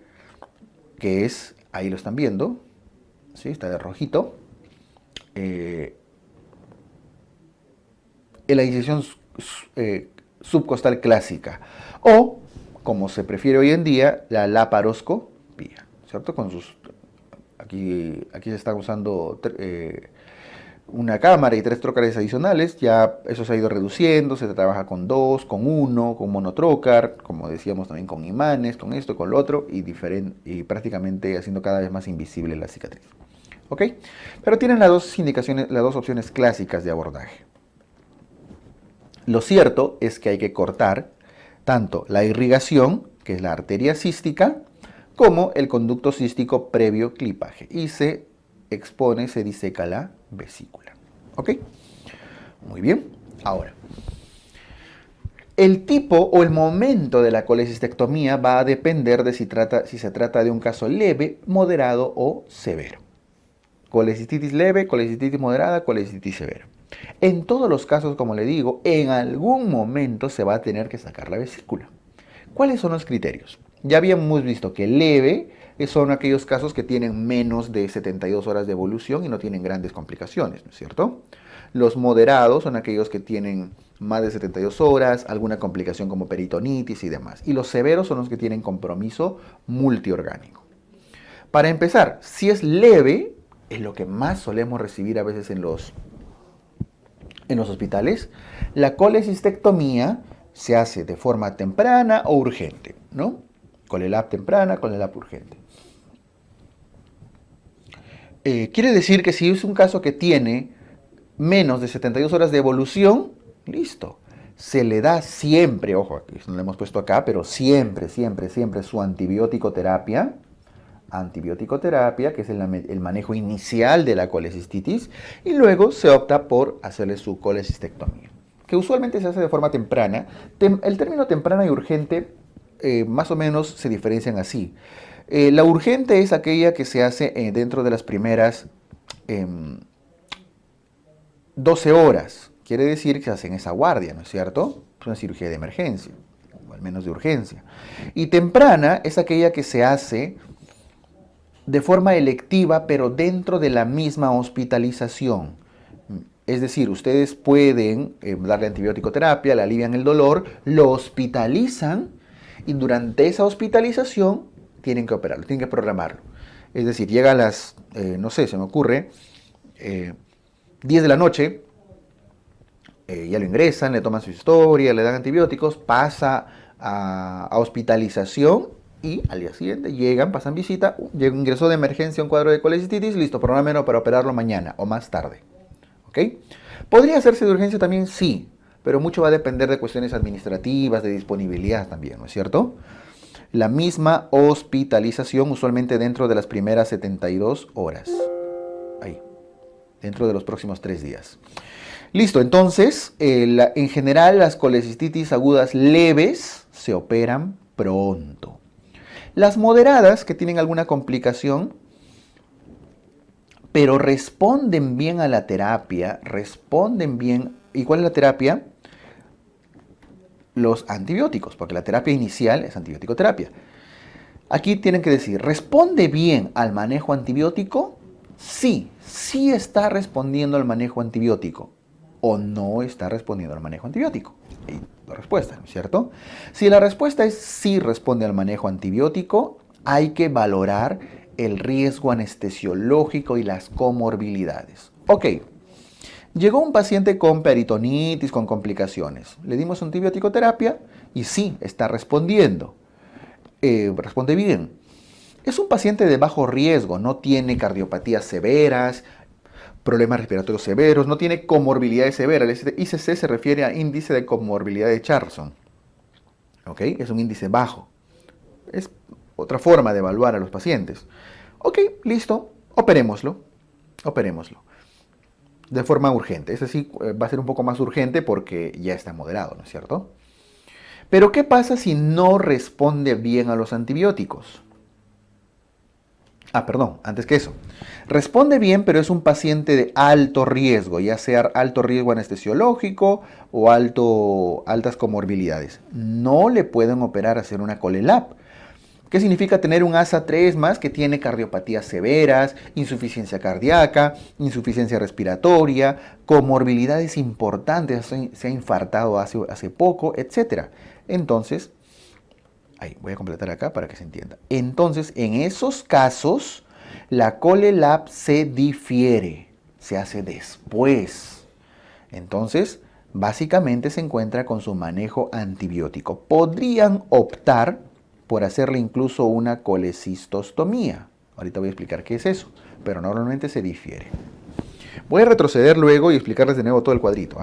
que es, ahí lo están viendo, ¿sí? Está de rojito. La incisión subcostal clásica. O, como se prefiere hoy en día, la laparoscopía, ¿cierto? Aquí se está usando una cámara y 3 trócares adicionales, ya eso se ha ido reduciendo, se trabaja con 2, con 1, con monotrócar, como decíamos también con imanes, con esto, con lo otro, y prácticamente haciendo cada vez más invisible la cicatriz. ¿Ok? Pero tienen las dos opciones clásicas de abordaje. Lo cierto es que hay que cortar tanto la irrigación, que es la arteria cística, como el conducto cístico previo clipaje. Y se expone, se diseca la vesícula. ¿Ok? Muy bien. Ahora, el tipo o el momento de la colecistectomía va a depender de si se trata de un caso leve, moderado o severo. Colecistitis leve, colecistitis moderada, colecistitis severa. En todos los casos, como le digo, en algún momento se va a tener que sacar la vesícula. ¿Cuáles son los criterios? Ya habíamos visto que leve son aquellos casos que tienen menos de 72 horas de evolución y no tienen grandes complicaciones, ¿no es cierto? Los moderados son aquellos que tienen más de 72 horas, alguna complicación como peritonitis y demás. Y los severos son los que tienen compromiso multiorgánico. Para empezar, si es leve, es lo que más solemos recibir a veces en los hospitales, la colecistectomía se hace de forma temprana o urgente, ¿no? Colelap temprana, colelap urgente. Quiere decir que si es un caso que tiene menos de 72 horas de evolución, listo. Se le da siempre, ojo, aquí no lo hemos puesto acá, pero siempre su antibiótico terapia, que es el manejo inicial de la colecistitis, y luego se opta por hacerle su colecistectomía, que usualmente se hace de forma temprana. El término temprana y urgente más o menos se diferencian así. La urgente es aquella que se hace dentro de las primeras 12 horas. Quiere decir que se hace en esa guardia, ¿no es cierto? Es una cirugía de emergencia, o al menos de urgencia. Y temprana es aquella que se hace de forma electiva, pero dentro de la misma hospitalización. Es decir, ustedes pueden darle antibiótico terapia, le alivian el dolor, lo hospitalizan y durante esa hospitalización tienen que operarlo, tienen que programarlo. Es decir, llega a las, no sé, se me ocurre, 10 de la noche, ya lo ingresan, le toman su historia, le dan antibióticos, pasa a hospitalización y al día siguiente llegan, pasan visita, llega un ingreso de emergencia, un cuadro de colecistitis, listo, prográmenlo para operarlo mañana o más tarde. ¿Ok? ¿Podría hacerse de urgencia también? Sí, pero mucho va a depender de cuestiones administrativas, de disponibilidad también, ¿no es cierto? La misma hospitalización usualmente dentro de las primeras 72 horas. Ahí, dentro de los próximos 3 días. Listo, entonces, en general las colecistitis agudas leves se operan pronto. Las moderadas, que tienen alguna complicación, pero responden bien a la terapia, responden bien. ¿Y cuál es la terapia? Los antibióticos, porque la terapia inicial es antibiótico-terapia. Aquí tienen que decir, ¿responde bien al manejo antibiótico? Sí, sí está respondiendo al manejo antibiótico o no está respondiendo al manejo antibiótico. Y la respuesta, ¿no es cierto? Si la respuesta es sí responde al manejo antibiótico, hay que valorar el riesgo anestesiológico y las comorbilidades. Ok, llegó un paciente con peritonitis, con complicaciones. Le dimos antibiótico terapia y sí, está respondiendo. Responde bien. Es un paciente de bajo riesgo, no tiene cardiopatías severas, problemas respiratorios severos, no tiene comorbilidades severas. El ICC se refiere a índice de comorbilidad de Charlson. ¿Ok? Es un índice bajo. Es otra forma de evaluar a los pacientes. Ok, listo, operémoslo. Operémoslo. De forma urgente. Ese sí va a ser un poco más urgente porque ya está moderado, ¿no es cierto? Pero ¿qué pasa si no responde bien a los antibióticos? Perdón, antes que eso. Responde bien, pero es un paciente de alto riesgo, ya sea alto riesgo anestesiológico o altas comorbilidades. No le pueden operar hacer una ColeLab. ¿Qué significa tener un ASA3 más que tiene cardiopatías severas, insuficiencia cardíaca, insuficiencia respiratoria, comorbilidades importantes, se ha infartado hace poco, etcétera? Entonces, voy a completar acá para que se entienda. Entonces, en esos casos, la ColeLab se difiere, se hace después. Entonces, básicamente se encuentra con su manejo antibiótico. Podrían optar por hacerle incluso una colecistostomía. Ahorita voy a explicar qué es eso, pero normalmente se difiere. Voy a retroceder luego y explicarles de nuevo todo el cuadrito.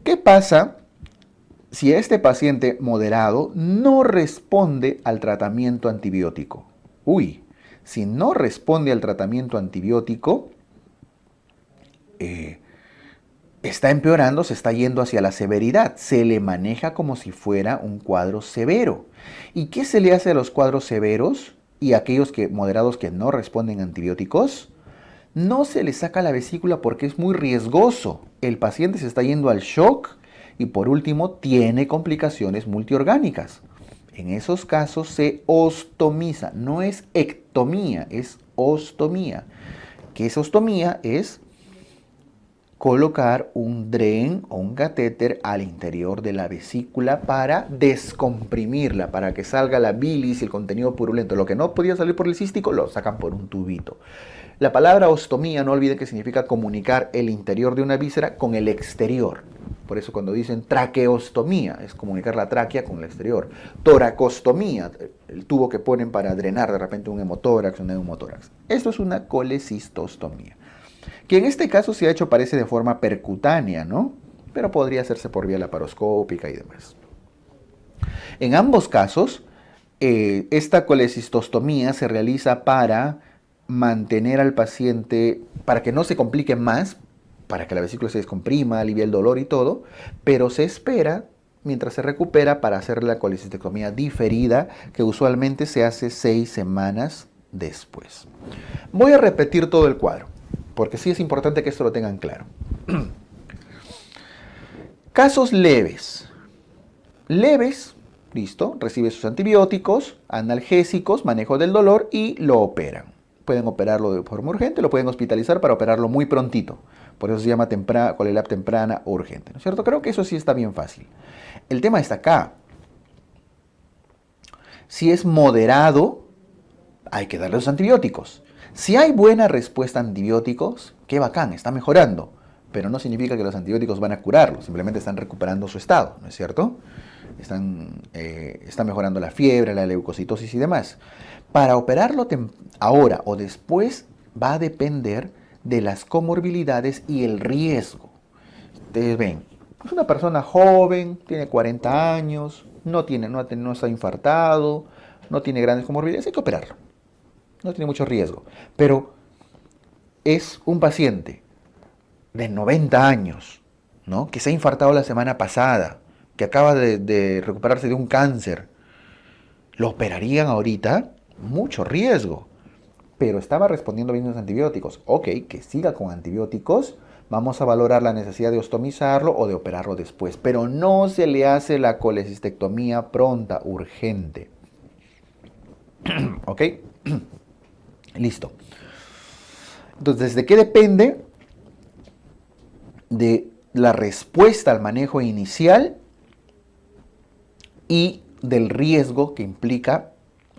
¿Qué pasa si este paciente moderado no responde al tratamiento antibiótico? Si no responde al tratamiento antibiótico, está empeorando, se está yendo hacia la severidad. Se le maneja como si fuera un cuadro severo. ¿Y qué se le hace a los cuadros severos y a aquellos moderados que no responden a antibióticos? No se le saca la vesícula porque es muy riesgoso. El paciente se está yendo al shock y por último tiene complicaciones multiorgánicas. En esos casos se ostomiza, no es ectomía, es ostomía. ¿Qué es ostomía? Es colocar un dren o un catéter al interior de la vesícula para descomprimirla, para que salga la bilis y el contenido purulento. Lo que no podía salir por el cístico lo sacan por un tubito. La palabra ostomía, no olviden que significa comunicar el interior de una víscera con el exterior. Por eso cuando dicen traqueostomía, es comunicar la tráquea con el exterior. Toracostomía, el tubo que ponen para drenar de repente un hemotórax, un neumotórax. Esto es una colecistostomía, que en este caso se ha hecho, parece, de forma percutánea, ¿no? Pero podría hacerse por vía laparoscópica y demás. En ambos casos, esta colecistostomía se realiza para mantener al paciente, para que no se complique más, para que la vesícula se descomprima, alivie el dolor y todo, pero se espera mientras se recupera para hacer la colecistectomía diferida, que usualmente se hace 6 semanas después. Voy a repetir todo el cuadro, porque sí es importante que esto lo tengan claro. Casos leves. Leves, listo, recibe sus antibióticos, analgésicos, manejo del dolor y lo operan. Pueden operarlo de forma urgente, lo pueden hospitalizar para operarlo muy prontito. Por eso se llama ColeLab temprana o urgente, ¿no es cierto? Creo que eso sí está bien fácil. El tema está acá. Si es moderado, hay que darle los antibióticos. Si hay buena respuesta a antibióticos, qué bacán, está mejorando. Pero no significa que los antibióticos van a curarlo, simplemente están recuperando su estado, ¿no es cierto? Está mejorando la fiebre, la leucocitosis y demás. Para operarlo ahora o después va a depender de las comorbilidades y el riesgo. Ustedes ven, es una persona joven, tiene 40 años, no está infartado, no tiene grandes comorbilidades, hay que operarlo. No tiene mucho riesgo. Pero es un paciente de 90 años, ¿no? Que se ha infartado la semana pasada, que acaba de recuperarse de un cáncer. ¿Lo operarían ahorita? Mucho riesgo. pero estaba respondiendo bien a los antibióticos. Ok, que siga con antibióticos. Vamos a valorar la necesidad de ostomizarlo o de operarlo después, pero no se le hace la colecistectomía pronta, urgente. ¿Ok? Listo. Entonces, ¿de qué depende? De la respuesta al manejo inicial y del riesgo que implica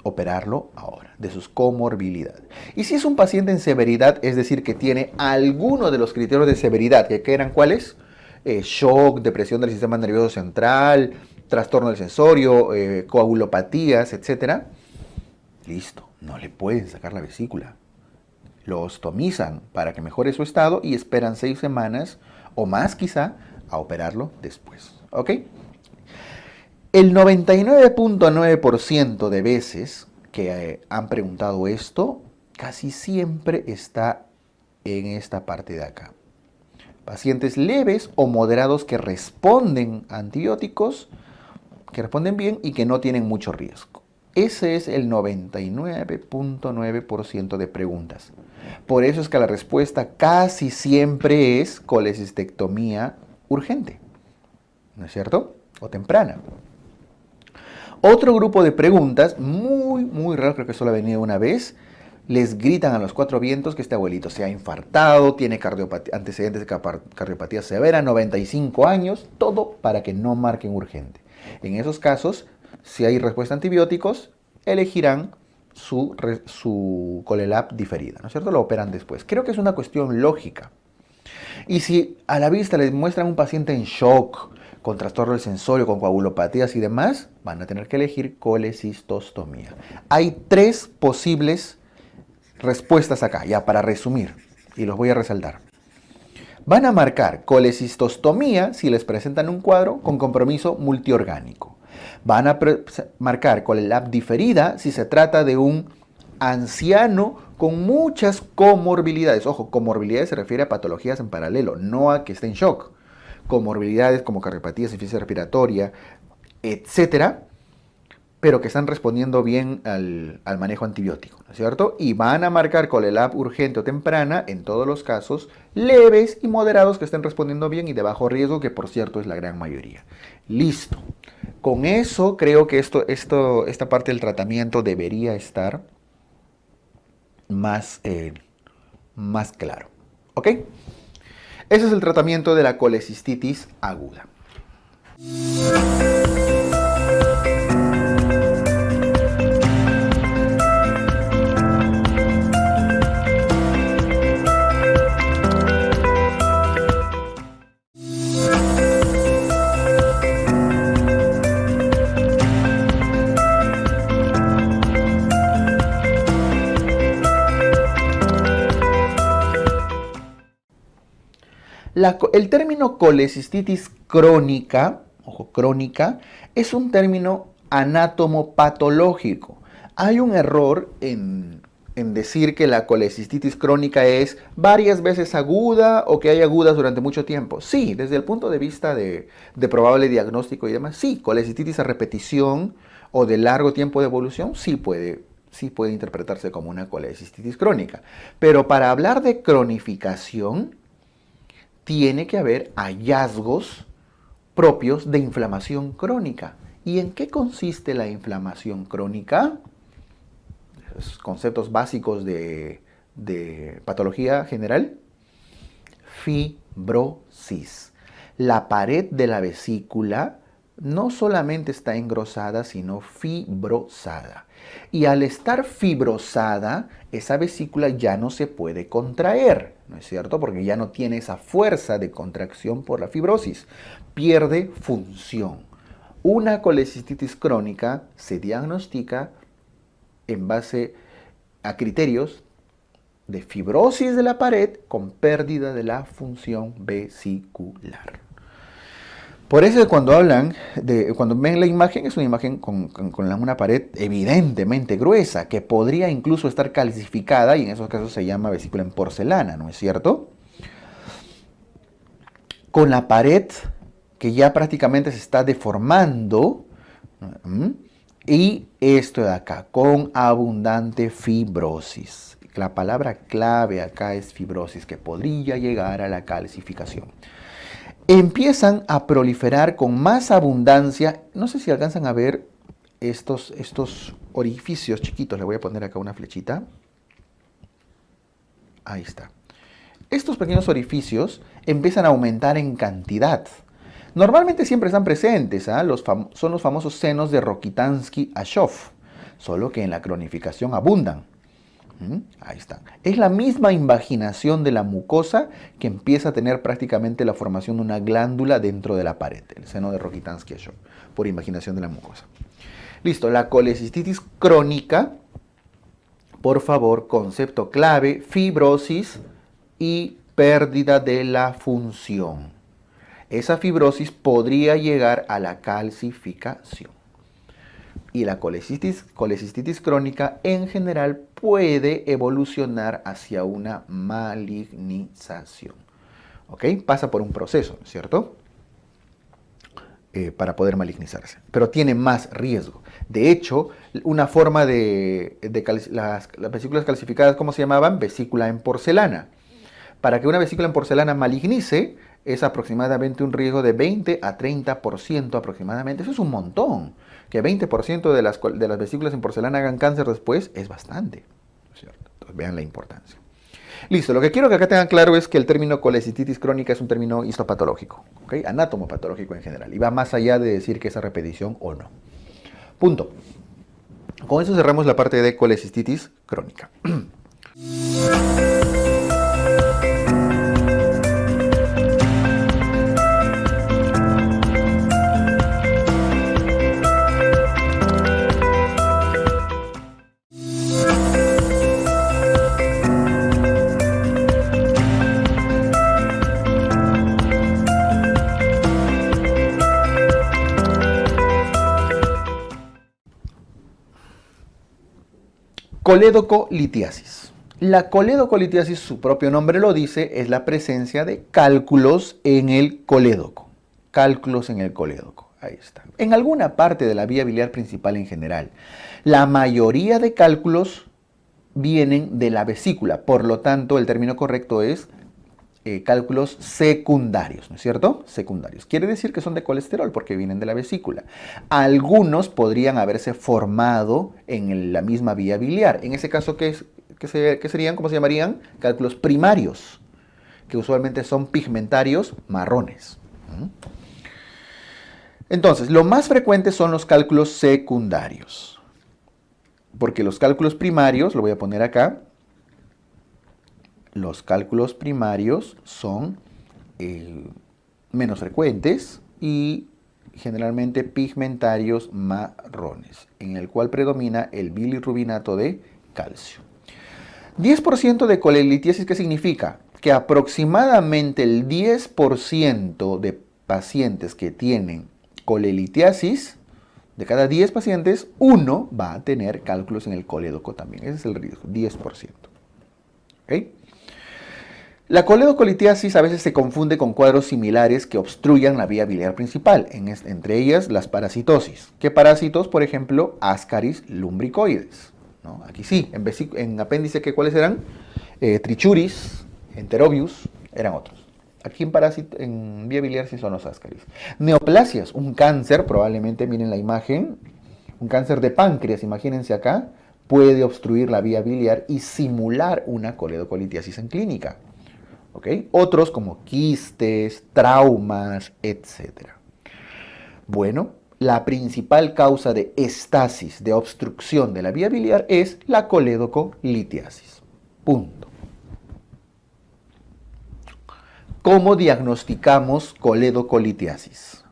operarlo ahora, de sus comorbilidades. Y si es un paciente en severidad, es decir, que tiene alguno de los criterios de severidad, que eran cuáles, shock, depresión del sistema nervioso central, trastorno del sensorio, coagulopatías, etc., listo, no le pueden sacar la vesícula. Lo ostomizan para que mejore su estado y esperan 6 semanas o más quizá a operarlo después. ¿Ok? El 99.9% de veces que han preguntado esto, casi siempre está en esta parte de acá. Pacientes leves o moderados que responden a antibióticos, que responden bien y que no tienen mucho riesgo. Ese es el 99.9% de preguntas. Por eso es que la respuesta casi siempre es colecistectomía urgente, ¿no es cierto? O temprana. Otro grupo de preguntas, muy raro, creo que solo ha venido una vez, les gritan a los 4 vientos que este abuelito se ha infartado, tiene antecedentes de cardiopatía severa, 95 años, todo para que no marquen urgente. En esos casos, si hay respuesta a antibióticos, elegirán su Colelab diferida, ¿no es cierto? Lo operan después. Creo que es una cuestión lógica. Y si a la vista les muestran un paciente en shock, con trastorno del sensorio, con coagulopatías y demás, van a tener que elegir colecistostomía. Hay 3 posibles respuestas acá, ya para resumir, y los voy a resaltar. Van a marcar colecistostomía si les presentan un cuadro con compromiso multiorgánico. Van a marcar Colelab diferida si se trata de un anciano con muchas comorbilidades. Ojo, comorbilidades se refiere a patologías en paralelo, no a que esté en shock. Comorbilidades como cardiopatía, insuficiencia respiratoria, etcétera, pero que están respondiendo bien al manejo antibiótico, ¿no es cierto? Y van a marcar Colelab urgente o temprana en todos los casos leves y moderados que estén respondiendo bien y de bajo riesgo, que por cierto es la gran mayoría. Listo. Con eso creo que esta parte del tratamiento debería estar más claro. ¿Ok? Ese es el tratamiento de la colecistitis aguda. El término colecistitis crónica, ojo, crónica, es un término anatomopatológico. Hay un error en decir que la colecistitis crónica es varias veces aguda o que hay agudas durante mucho tiempo. Sí, desde el punto de vista de probable diagnóstico y demás, sí, colecistitis a repetición o de largo tiempo de evolución sí puede interpretarse como una colecistitis crónica. Pero para hablar de cronificación, tiene que haber hallazgos propios de inflamación crónica. ¿Y en qué consiste la inflamación crónica? Los conceptos básicos de patología general. Fibrosis. La pared de la vesícula no solamente está engrosada, sino fibrosada. Y al estar fibrosada, esa vesícula ya no se puede contraer, ¿no es cierto? Porque ya no tiene esa fuerza de contracción por la fibrosis. Pierde función. Una colecistitis crónica se diagnostica en base a criterios de fibrosis de la pared con pérdida de la función vesicular. Por eso cuando cuando ven la imagen, es una imagen con una pared evidentemente gruesa, que podría incluso estar calcificada, y en esos casos se llama vesícula en porcelana, ¿no es cierto? Con la pared que ya prácticamente se está deformando, y esto de acá, con abundante fibrosis. La palabra clave acá es fibrosis, que podría llegar a la calcificación. Empiezan a proliferar con más abundancia. No sé si alcanzan a ver estos orificios chiquitos. Le voy a poner acá una flechita. Ahí está. Estos pequeños orificios empiezan a aumentar en cantidad. Normalmente siempre están presentes, ¿eh? Son los famosos senos de Rokitansky-Ashov, solo que en la cronificación abundan. Ahí están. Es la misma invaginación de la mucosa que empieza a tener prácticamente la formación de una glándula dentro de la pared, el seno de Rokitansky-Ashov, por invaginación de la mucosa. Listo, la colecistitis crónica, por favor, concepto clave, fibrosis y pérdida de la función. Esa fibrosis podría llegar a la calcificación. Y la colecistitis crónica en general puede evolucionar hacia una malignización. ¿Ok? Pasa por un proceso, ¿cierto? Para poder malignizarse. Pero tiene más riesgo. De hecho, una forma las vesículas calcificadas, ¿cómo se llamaban? Vesícula en porcelana. Para que una vesícula en porcelana malignice, es aproximadamente un riesgo de 20 a 30% aproximadamente. Eso es un montón. Que 20% de las vesículas en porcelana hagan cáncer después es bastante, ¿cierto? Entonces vean la importancia. Listo, lo que quiero que acá tengan claro es que el término colecistitis crónica es un término histopatológico, ¿okay? Anatomopatológico en general, y va más allá de decir que es a repetición o no. Punto. Con eso cerramos la parte de colecistitis crónica. Colédocolitiasis. La colédocolitiasis, su propio nombre lo dice, es la presencia de cálculos en el colédoco. Cálculos en el colédoco, ahí está. En alguna parte de la vía biliar principal en general. La mayoría de cálculos vienen de la vesícula, por lo tanto el término correcto es cálculos secundarios, ¿no es cierto? Secundarios. Quiere decir que son de colesterol porque vienen de la vesícula. Algunos podrían haberse formado en la misma vía biliar. En ese caso, ¿qué serían? ¿Cómo se llamarían? Cálculos primarios, que usualmente son pigmentarios marrones. Entonces, lo más frecuente son los cálculos secundarios. Porque los cálculos primarios, lo voy a poner acá, los cálculos primarios son menos frecuentes y generalmente pigmentarios marrones, en el cual predomina el bilirrubinato de calcio. 10% de colelitiasis, ¿qué significa? Que aproximadamente el 10% de pacientes que tienen colelitiasis, de cada 10 pacientes, uno va a tener cálculos en el colédoco también. Ese es el riesgo, 10%. ¿Okay? La coledocolitiasis a veces se confunde con cuadros similares que obstruyan la vía biliar principal, entre ellas las parasitosis. ¿Qué parásitos? Por ejemplo, Ascaris lumbricoides, ¿no? Aquí sí, en apéndice, ¿cuáles eran? Trichuris, Enterobius, eran otros. Aquí en vía biliar sí son los Ascaris. Neoplasias, un cáncer, probablemente miren la imagen, un cáncer de páncreas, imagínense acá, puede obstruir la vía biliar y simular una coledocolitiasis en clínica. ¿Okay? Otros como quistes, traumas, etc. Bueno, la principal causa de estasis, de obstrucción de la vía biliar es la coledocolitiasis. Punto. ¿Cómo diagnosticamos coledocolitiasis?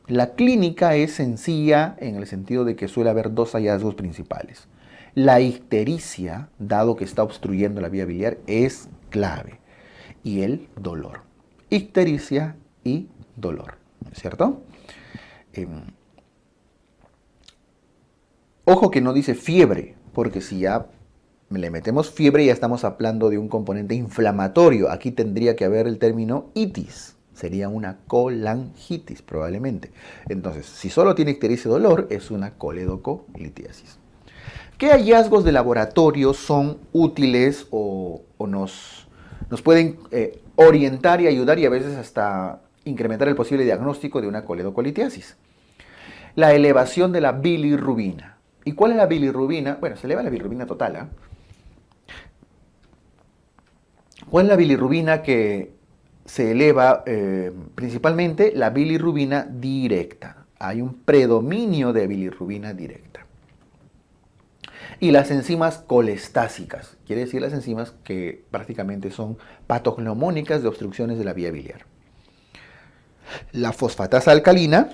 La clínica es sencilla en el sentido de que suele haber dos hallazgos principales. La ictericia, dado que está obstruyendo la vía biliar, es clave. Y el dolor. Ictericia y dolor, ¿cierto? Ojo que no dice fiebre, porque si ya le metemos fiebre ya estamos hablando de un componente inflamatorio. Aquí tendría que haber el término itis. Sería una colangitis probablemente. Entonces, si solo tiene ictericia y dolor, es una coledocolitiasis. ¿Qué hallazgos de laboratorio son útiles o nos pueden orientar y ayudar y a veces hasta incrementar el posible diagnóstico de una coledocolitiasis? La elevación de la bilirrubina. ¿Y cuál es la bilirrubina? Bueno, se eleva la bilirrubina total, ¿eh? ¿Cuál es la bilirrubina que se eleva? Principalmente la bilirrubina directa. Hay un predominio de bilirrubina directa. Y las enzimas colestásicas, quiere decir las enzimas que prácticamente son patognomónicas de obstrucciones de la vía biliar. La fosfatasa alcalina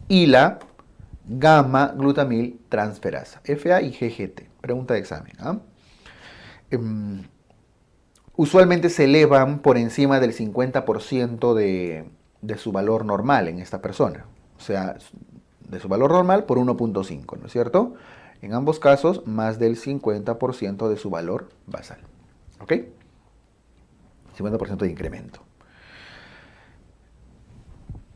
y la gamma glutamil transferasa, FA y GGT. Pregunta de examen. Usualmente se elevan por encima del 50% de su valor normal en esta persona. O sea, de su valor normal por 1.5, ¿no es cierto? En ambos casos, más del 50% de su valor basal. ¿Ok? 50% de incremento.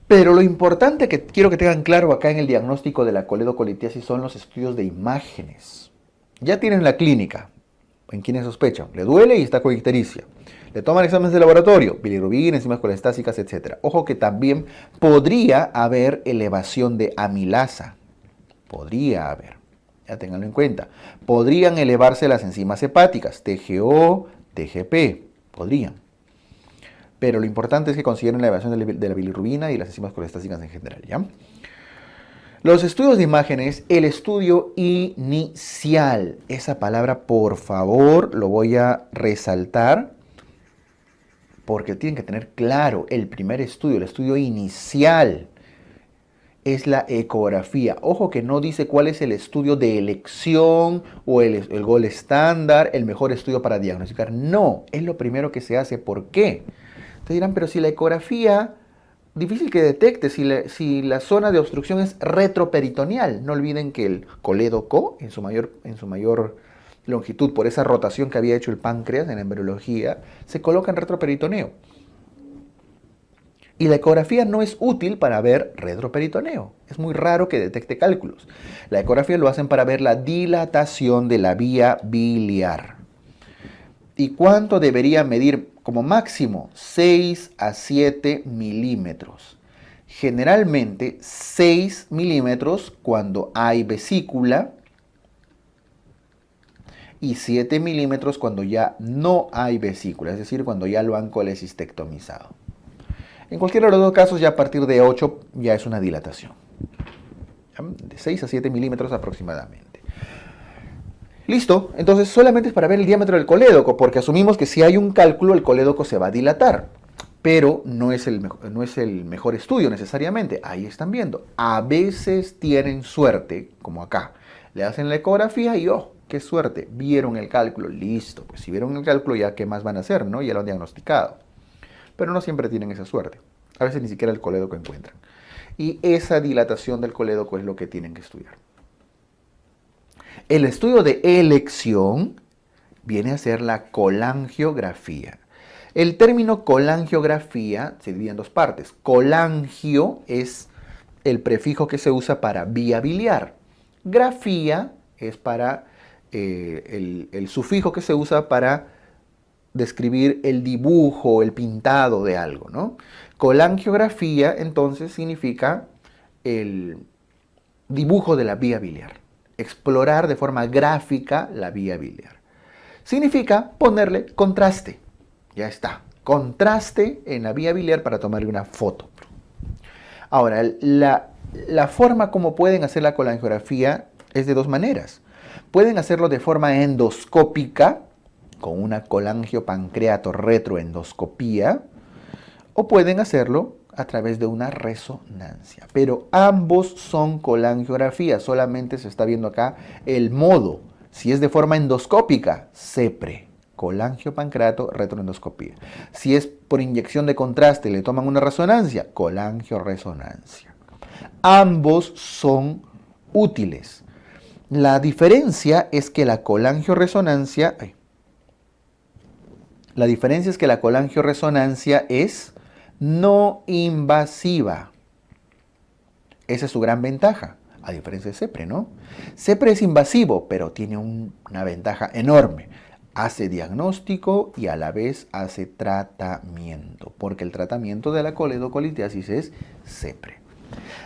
Pero lo importante que quiero que tengan claro acá en el diagnóstico de la coledocolitiasis son los estudios de imágenes. Ya tienen la clínica, en quienes sospechan, le duele y está con ictericia. Le toman exámenes de laboratorio, bilirrubina, enzimas colestásicas, etc. Ojo que también podría haber elevación de amilasa. Podría haber. Ya ténganlo en cuenta. Podrían elevarse las enzimas hepáticas, TGO, TGP. Podrían. Pero lo importante es que consideren la elevación de la bilirrubina y las enzimas colestásicas en general, ¿ya? Los estudios de imágenes, el estudio inicial. Esa palabra, por favor, lo voy a resaltar porque tienen que tener claro el primer estudio, el estudio inicial. Es la ecografía. Ojo que no dice cuál es el estudio de elección o el gold estándar, el mejor estudio para diagnosticar. No, es lo primero que se hace. ¿Por qué? Te dirán, pero si la ecografía, difícil que detecte si la zona de obstrucción es retroperitoneal. No olviden que el colédoco, en su mayor longitud, por esa rotación que había hecho el páncreas en la embriología, se coloca en retroperitoneo. Y la ecografía no es útil para ver retroperitoneo. Es muy raro que detecte cálculos. La ecografía lo hacen para ver la dilatación de la vía biliar. ¿Y cuánto debería medir? Como máximo 6 a 7 milímetros. Generalmente 6 milímetros cuando hay vesícula y 7 milímetros cuando ya no hay vesícula, es decir, cuando ya lo han colecistectomizado. En cualquiera de los dos casos, ya a partir de 8 ya es una dilatación. De 6 a 7 milímetros aproximadamente. Listo, entonces solamente es para ver el diámetro del colédoco, porque asumimos que si hay un cálculo, el colédoco se va a dilatar. Pero no es el mejor estudio necesariamente. Ahí están viendo. A veces tienen suerte, como acá. Le hacen la ecografía y ¡oh, qué suerte! Vieron el cálculo. Listo, pues si vieron el cálculo, ya qué más van a hacer, ¿no? Ya lo han diagnosticado. Pero no siempre tienen esa suerte. A veces ni siquiera el colédoco encuentran. Y esa dilatación del colédoco es lo que tienen que estudiar. El estudio de elección viene a ser la colangiografía. El término colangiografía se divide en dos partes. Colangio es el prefijo que se usa para vía biliar. Grafía es para el sufijo que se usa para describir el dibujo, el pintado de algo, ¿no? Colangiografía entonces significa el dibujo de la vía biliar. Explorar de forma gráfica la vía biliar. Significa ponerle contraste. Ya está. Contraste en la vía biliar para tomarle una foto. Ahora, la forma como pueden hacer la colangiografía es de dos maneras. Pueden hacerlo de forma endoscópica, con una colangiopancreato-retroendoscopía, o pueden hacerlo a través de una resonancia. Pero ambos son colangiografía, solamente se está viendo acá el modo. Si es de forma endoscópica, CEPRE, colangiopancreato-retroendoscopía. Si es por inyección de contraste y le toman una resonancia, colangioresonancia. Ambos son útiles. La diferencia es que la colangioresonancia es no invasiva. Esa es su gran ventaja, a diferencia de CEPRE, ¿no? CEPRE es invasivo, pero tiene una ventaja enorme. Hace diagnóstico y a la vez hace tratamiento, porque el tratamiento de la coledocolitiasis es CEPRE.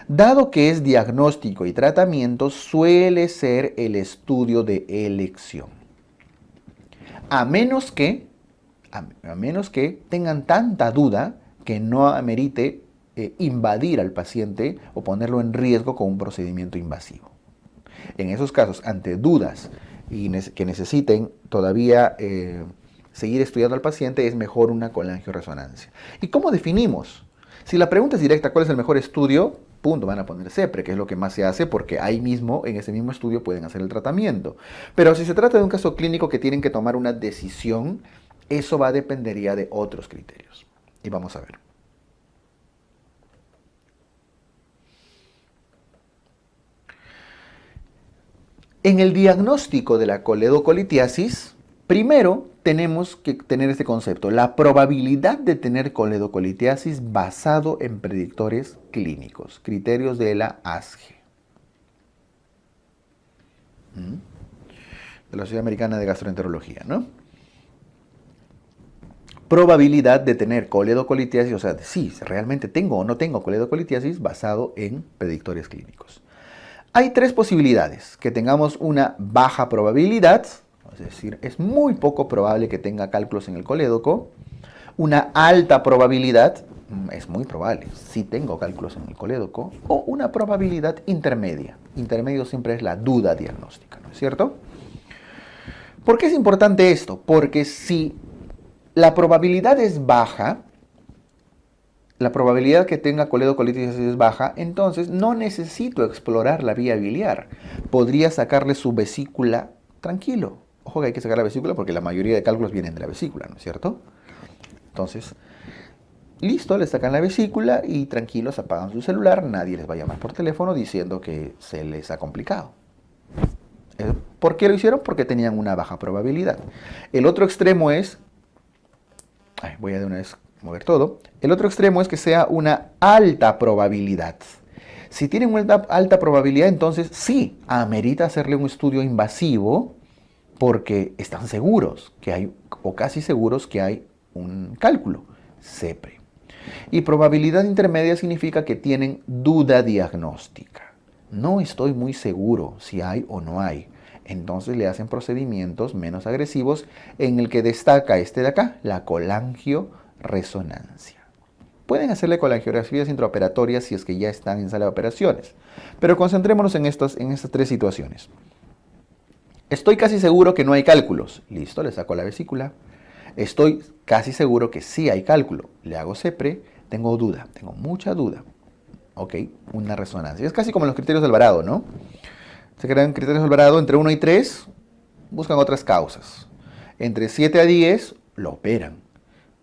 Dado que es diagnóstico y tratamiento, suele ser el estudio de elección. A menos que tengan tanta duda que no amerite invadir al paciente o ponerlo en riesgo con un procedimiento invasivo. En esos casos, ante dudas y que necesiten todavía seguir estudiando al paciente, es mejor una colangioresonancia. ¿Y cómo definimos? Si la pregunta es directa, ¿cuál es el mejor estudio? Punto, van a poner CEPRE, que es lo que más se hace porque ahí mismo, en ese mismo estudio, pueden hacer el tratamiento. Pero si se trata de un caso clínico que tienen que tomar una decisión, eso dependería de otros criterios. Y vamos a ver. En el diagnóstico de la coledocolitiasis, primero tenemos que tener este concepto, la probabilidad de tener coledocolitiasis basado en predictores clínicos, criterios de la ASGE, de la Sociedad Americana de Gastroenterología, ¿no? Probabilidad de tener coledocolitiasis, o sea, si realmente tengo o no tengo coledocolitiasis basado en predictores clínicos. Hay tres posibilidades, que tengamos una baja probabilidad, es decir, es muy poco probable que tenga cálculos en el colédoco, una alta probabilidad, es muy probable, sí tengo cálculos en el colédoco, o una probabilidad intermedia. Intermedio siempre es la duda diagnóstica, ¿no es cierto? ¿Por qué es importante esto? Porque si la probabilidad es baja, la probabilidad que tenga coledocolitiasis es baja, entonces no necesito explorar la vía biliar. Podría sacarle su vesícula tranquilo. Ojo que hay que sacar la vesícula porque la mayoría de cálculos vienen de la vesícula, ¿no es cierto? Entonces, listo, le sacan la vesícula y tranquilos apagan su celular, nadie les va a llamar por teléfono diciendo que se les ha complicado. ¿Por qué lo hicieron? Porque tenían una baja probabilidad. El otro extremo es, voy a de una vez mover todo. El otro extremo es que sea una alta probabilidad. Si tienen una alta probabilidad, entonces sí, amerita hacerle un estudio invasivo porque están seguros que hay, o casi seguros que hay un cálculo, CEPRE. Y probabilidad intermedia significa que tienen duda diagnóstica. No estoy muy seguro si hay o no hay. Entonces le hacen procedimientos menos agresivos en el que destaca este de acá, la colangioresonancia. Pueden hacerle colangiografías intraoperatorias si es que ya están en sala de operaciones. Pero concentrémonos en estas tres situaciones. Estoy casi seguro que no hay cálculos. Listo, le saco la vesícula. Estoy casi seguro que sí hay cálculo. Le hago CEPRE. Tengo duda, tengo mucha duda. Ok, una resonancia. Es casi como los criterios de Alvarado, ¿no? Se crean criterios de Alvarado entre 1 y 3, buscan otras causas. Entre 7 a 10, lo operan.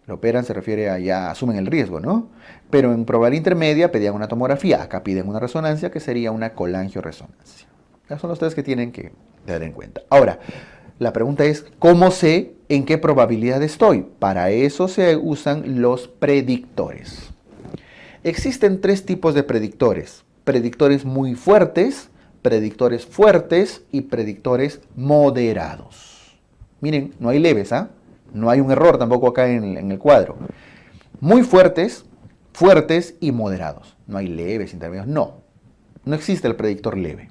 Lo operan se refiere a ya asumen el riesgo, ¿no? Pero en probabilidad intermedia pedían una tomografía. Acá piden una resonancia que sería una colangioresonancia. Esos son los tres que tienen que tener en cuenta. Ahora, la pregunta es, ¿cómo sé en qué probabilidad estoy? Para eso se usan los predictores. Existen tres tipos de predictores. Predictores muy fuertes, predictores fuertes y predictores moderados. Miren, no hay leves, ¿ah? No hay un error tampoco acá en el cuadro. Muy fuertes, fuertes y moderados. No hay leves, intermedios, no. No existe el predictor leve.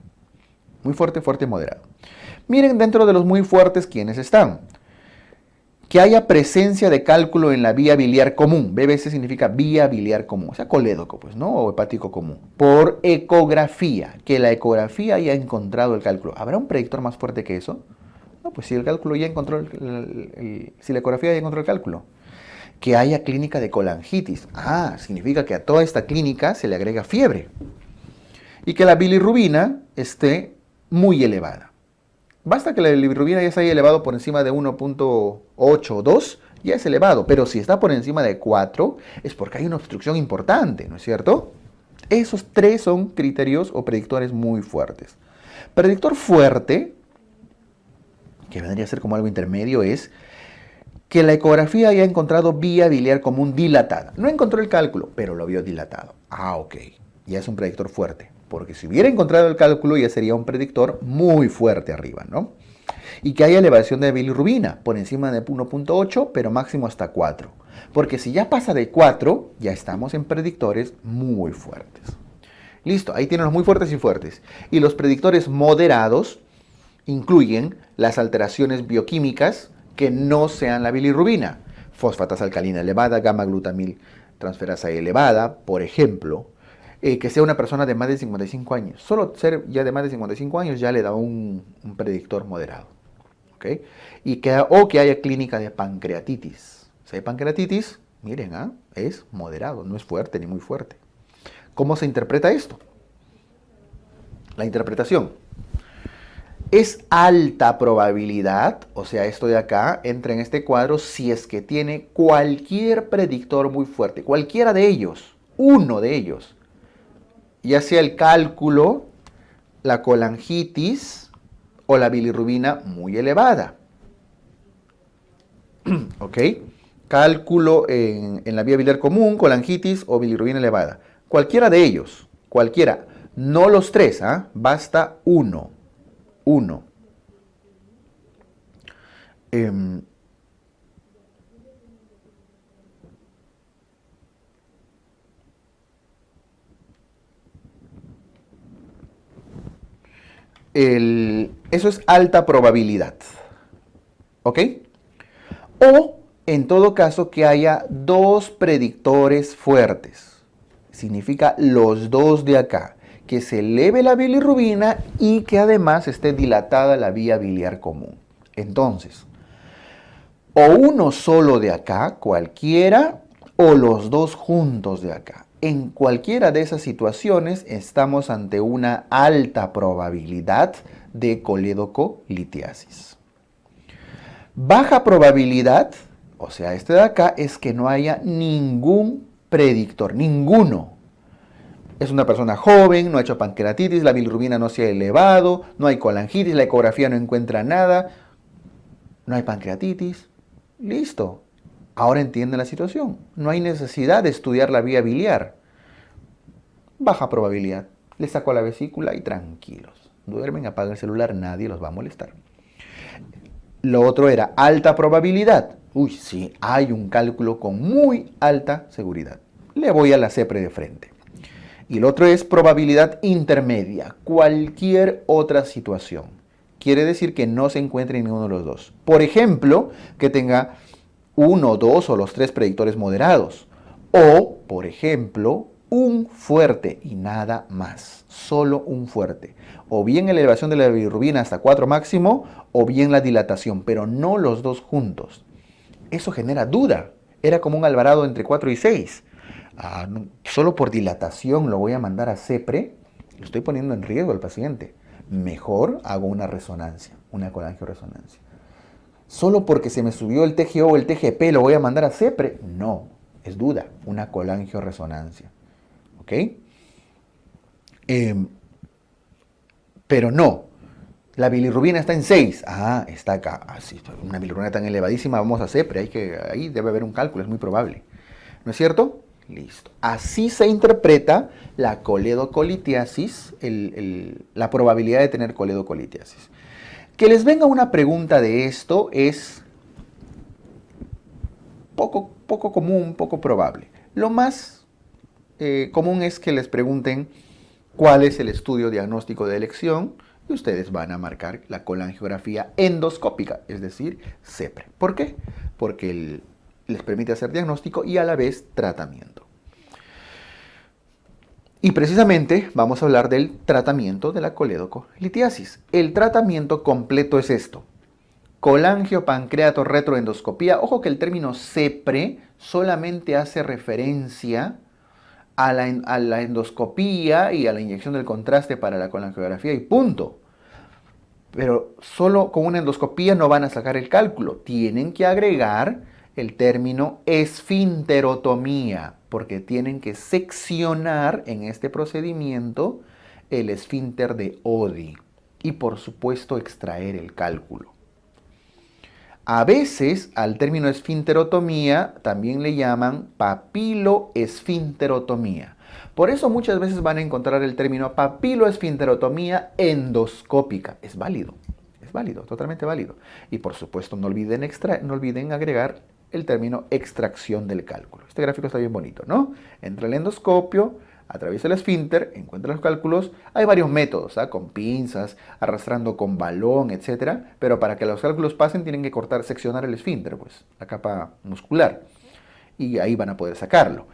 Muy fuerte, fuerte y moderado. Miren dentro de los muy fuertes quiénes están. Que haya presencia de cálculo en la vía biliar común. BBC significa vía biliar común, o sea, colédoco, pues, ¿no? O hepático común. Por ecografía, que la ecografía haya encontrado el cálculo. ¿Habrá un predictor más fuerte que eso? No, pues si el cálculo ya encontró, si la ecografía ya encontró el cálculo. Que haya clínica de colangitis. Significa que a toda esta clínica se le agrega fiebre. Y que la bilirrubina esté muy elevada. Basta que la bilirrubina ya se haya elevado por encima de 1.8 o 2, ya es elevado. Pero si está por encima de 4, es porque hay una obstrucción importante, ¿no es cierto? Esos tres son criterios o predictores muy fuertes. Predictor fuerte, que vendría a ser como algo intermedio, es que la ecografía haya encontrado vía biliar común dilatada. No encontró el cálculo, pero lo vio dilatado. Ok, ya es un predictor fuerte. porque si hubiera encontrado el cálculo ya sería un predictor muy fuerte arriba, ¿no? Y que haya elevación de bilirrubina por encima de 1.8, pero máximo hasta 4. Porque si ya pasa de 4, ya estamos en predictores muy fuertes. Listo, ahí tienen los muy fuertes y fuertes. Y los predictores moderados incluyen las alteraciones bioquímicas que no sean la bilirrubina. Fosfatasa alcalina elevada, gamma-glutamil transferasa elevada, por ejemplo. Que sea una persona de más de 55 años. Solo ser ya de más de 55 años ya le da un predictor moderado. ¿Okay? O que haya clínica de pancreatitis. Si hay pancreatitis, miren, es moderado, no es fuerte ni muy fuerte. ¿Cómo se interpreta esto? La interpretación. Es alta probabilidad, o sea, esto de acá entra en este cuadro si es que tiene cualquier predictor muy fuerte, cualquiera de ellos, uno de ellos, ya sea el cálculo, la colangitis o la bilirrubina muy elevada. ¿Ok? Cálculo en la vía biliar común, colangitis o bilirrubina elevada. Cualquiera de ellos, cualquiera. No los tres, basta uno. Uno. Eso es alta probabilidad. ¿Ok? O, en todo caso, que haya dos predictores fuertes. Significa los dos de acá. Que se eleve la bilirrubina y que además esté dilatada la vía biliar común. Entonces, o uno solo de acá, cualquiera, o los dos juntos de acá. En cualquiera de esas situaciones estamos ante una alta probabilidad de coledocolitiasis. Baja probabilidad, o sea, este de acá, es que no haya ningún predictor, ninguno. Es una persona joven, no ha hecho pancreatitis, la bilirrubina no se ha elevado, no hay colangitis, la ecografía no encuentra nada, no hay pancreatitis. Listo. Ahora entienden la situación. No hay necesidad de estudiar la vía biliar. Baja probabilidad. Le saco la vesícula y tranquilos. Duermen, apagan el celular, nadie los va a molestar. Lo otro era alta probabilidad. Uy, sí, hay un cálculo con muy alta seguridad. Le voy a la CEPRE de frente. Y el otro es probabilidad intermedia. Cualquier otra situación. Quiere decir que no se encuentre en ninguno de los dos. Por ejemplo, que tenga uno, dos o los tres predictores moderados. O, por ejemplo, un fuerte y nada más. Solo un fuerte. O bien la elevación de la bilirrubina hasta 4 máximo, o bien la dilatación, pero no los dos juntos. Eso genera duda. Era como un Alvarado entre 4 y 6. No, solo por dilatación lo voy a mandar a CEPRE. Lo estoy poniendo en riesgo al paciente. Mejor hago una resonancia, una colangioresonancia. ¿Solo porque se me subió el TGO o el TGP lo voy a mandar a CEPRE? No, es duda, una colangioresonancia. ¿Ok? Pero no, la bilirrubina está en 6. Está acá. Una bilirrubina tan elevadísima, vamos a CEPRE. Ahí debe haber un cálculo, es muy probable. ¿No es cierto? Listo. Así se interpreta la coledocolitiasis, la probabilidad de tener coledocolitiasis. Que les venga una pregunta de esto es poco común, poco probable. Lo más común es que les pregunten cuál es el estudio diagnóstico de elección y ustedes van a marcar la colangiografía endoscópica, es decir, CEPRE. ¿Por qué? Porque les permite hacer diagnóstico y a la vez tratamiento. Y precisamente vamos a hablar del tratamiento de la coledocolitiasis. El tratamiento completo es esto: colangio, pancreato, retroendoscopía. Ojo que el término CEPRE solamente hace referencia a la endoscopía y a la inyección del contraste para la colangiografía y punto. Pero solo con una endoscopía no van a sacar el cálculo. Tienen que agregar el término esfinterotomía, porque tienen que seccionar en este procedimiento el esfínter de Oddi y por supuesto extraer el cálculo. A veces al término esfinterotomía también le llaman papiloesfinterotomía, Por eso muchas veces van a encontrar el término papiloesfinterotomía endoscópica. Es válido, totalmente válido. Y por supuesto no olviden agregar el término extracción del cálculo. Este gráfico está bien bonito, ¿no? Entra el endoscopio, atraviesa el esfínter, encuentra los cálculos. Hay varios métodos, ¿ah? Con pinzas, arrastrando con balón, etcétera. Pero para que los cálculos pasen tienen que seccionar el esfínter, pues, la capa muscular. Y ahí van a poder sacarlo.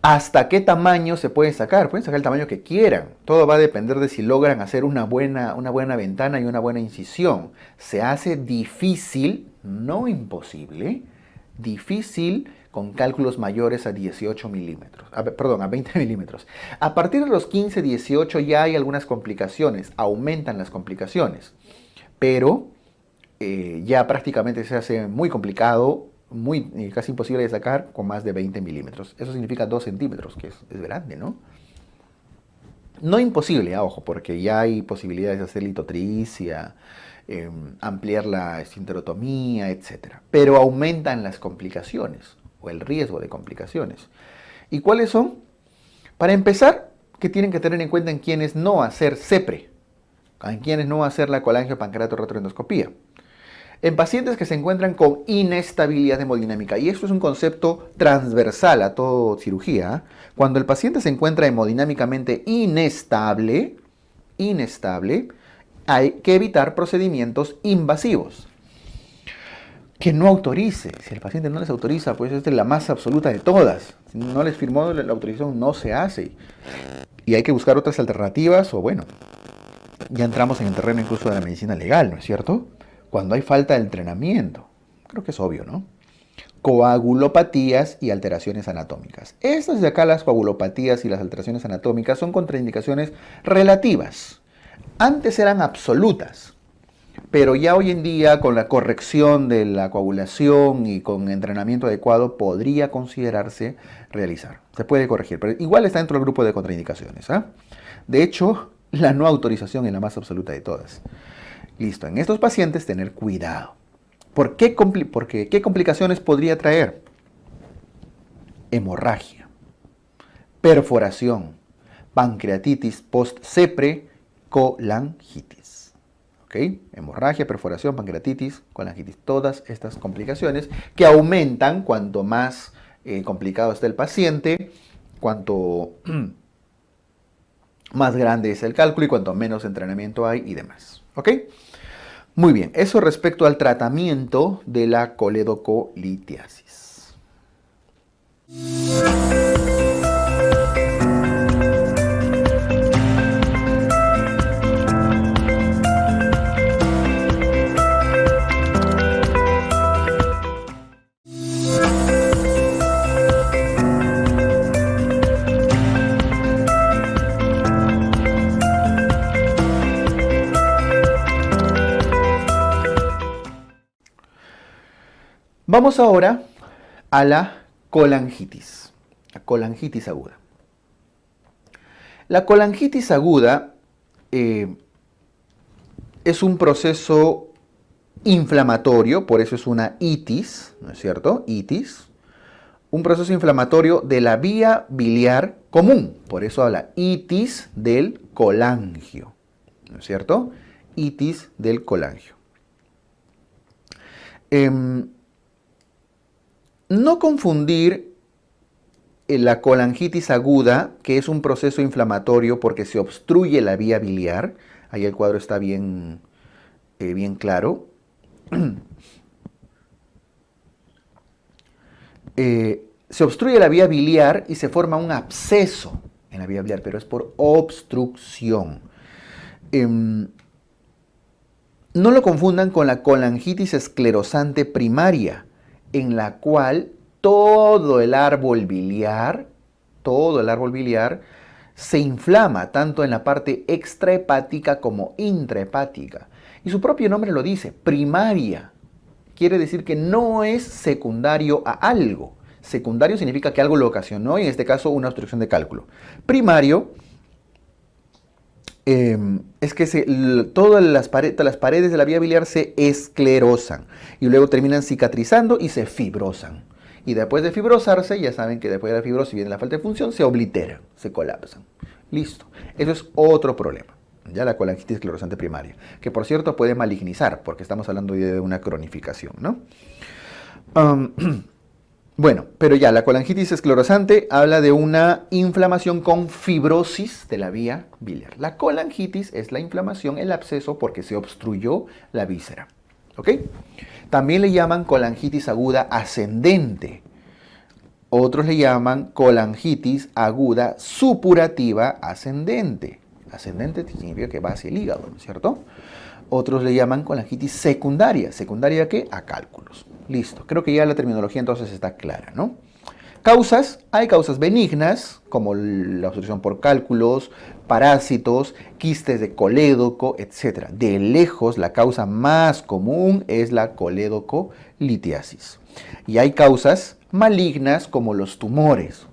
¿Hasta qué tamaño se puede sacar? Pueden sacar el tamaño que quieran. Todo va a depender de si logran hacer una buena ventana y una buena incisión. Se hace difícil, no imposible, difícil con cálculos mayores a 18 milímetros. Perdón, a 20 milímetros. A partir de los 15, 18 ya hay algunas complicaciones. Aumentan las complicaciones. Pero ya prácticamente se hace muy complicado, casi imposible de sacar con más de 20 milímetros. Eso significa 2 centímetros, que es grande, ¿no? No imposible, ojo, porque ya hay posibilidades de hacer litotricia, ampliar la esfinterotomía, etc. Pero aumentan las complicaciones o el riesgo de complicaciones. ¿Y cuáles son? Para empezar, que tienen que tener en cuenta en quienes no hacer CEPRE, en quienes no hacer la colangiopancreatorretroendoscopía. En pacientes que se encuentran con inestabilidad hemodinámica, y esto es un concepto transversal a toda cirugía, cuando el paciente se encuentra hemodinámicamente inestable, hay que evitar procedimientos invasivos. Que no autorice. Si el paciente no les autoriza, pues esta es la más absoluta de todas. Si no les firmó la autorización, no se hace. Y hay que buscar otras alternativas, o bueno, ya entramos en el terreno incluso de la medicina legal, ¿no es cierto? Cuando hay falta de entrenamiento. Creo que es obvio, ¿no? Coagulopatías y alteraciones anatómicas. Estas de acá, las coagulopatías y las alteraciones anatómicas, son contraindicaciones relativas. Antes eran absolutas, pero ya hoy en día, con la corrección de la coagulación y con entrenamiento adecuado, podría considerarse realizar. Se puede corregir, pero igual está dentro del grupo de contraindicaciones. De hecho, la no autorización es la más absoluta de todas. Listo, en estos pacientes tener cuidado. Porque ¿qué complicaciones podría traer? Hemorragia, perforación, pancreatitis post-CEPRE, colangitis. ¿Ok? Hemorragia, perforación, pancreatitis, colangitis. Todas estas complicaciones que aumentan cuanto más complicado está el paciente, cuanto más grande es el cálculo y cuanto menos entrenamiento hay y demás. ¿Ok? Muy bien, eso respecto al tratamiento de la coledocolitiasis. Vamos ahora a la colangitis aguda. La colangitis aguda es un proceso inflamatorio, por eso es una itis, ¿no es cierto? Itis. Un proceso inflamatorio de la vía biliar común, por eso habla itis del colangio, ¿no es cierto? Itis del colangio. No confundir la colangitis aguda, que es un proceso inflamatorio porque se obstruye la vía biliar. Ahí el cuadro está bien claro. Se obstruye la vía biliar y se forma un absceso en la vía biliar, pero es por obstrucción. No lo confundan con la colangitis esclerosante primaria, en la cual todo el árbol biliar se inflama, tanto en la parte extrahepática como intrahepática. Y su propio nombre lo dice, primaria. Quiere decir que no es secundario a algo. Secundario significa que algo lo ocasionó, y en este caso una obstrucción de cálculo. Primario es que todas las paredes de la vía biliar se esclerosan y luego terminan cicatrizando y se fibrosan. Y después de fibrosarse, ya saben que después de la fibrosis viene la falta de función, se obliteran, se colapsan. Listo. Eso es otro problema. Ya la colangitis esclerosante primaria, que por cierto puede malignizar, porque estamos hablando de una cronificación, ¿no? Bueno, pero ya la colangitis esclerosante habla de una inflamación con fibrosis de la vía biliar. La colangitis es la inflamación, el absceso, porque se obstruyó la víscera. ¿Ok? También le llaman colangitis aguda ascendente. Otros le llaman colangitis aguda supurativa ascendente. Ascendente significa que va hacia el hígado, ¿no es cierto? Otros le llaman colangitis secundaria. ¿Secundaria a qué? A cálculos. Listo. Creo que ya la terminología entonces está clara, ¿no? Causas. Hay causas benignas, como la obstrucción por cálculos, parásitos, quistes de colédoco, etc. De lejos, la causa más común es la colédoco-litiasis. Y hay causas malignas, como los tumores.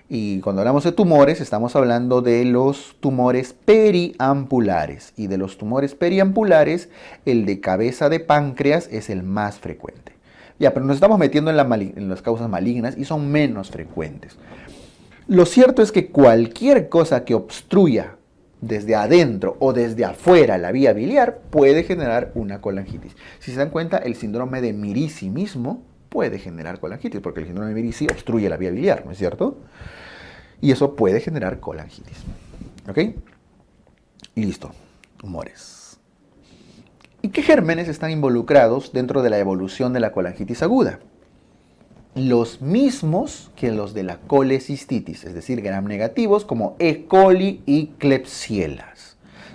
Y cuando hablamos de tumores, estamos hablando de los tumores periampulares. Y de los tumores periampulares, el de cabeza de páncreas es el más frecuente. Ya, pero nos estamos metiendo en las causas malignas y son menos frecuentes. Lo cierto es que cualquier cosa que obstruya desde adentro o desde afuera la vía biliar puede generar una colangitis. Si se dan cuenta, el síndrome de Mirici mismo puede generar colangitis, porque el síndrome de Mirici obstruye la vía biliar, ¿no es cierto? Y eso puede generar colangitis. ¿Ok? Listo. Tumores. ¿Y qué gérmenes están involucrados dentro de la evolución de la colangitis aguda? Los mismos que los de la colecistitis, es decir, gram negativos como E. coli y Klebsiella.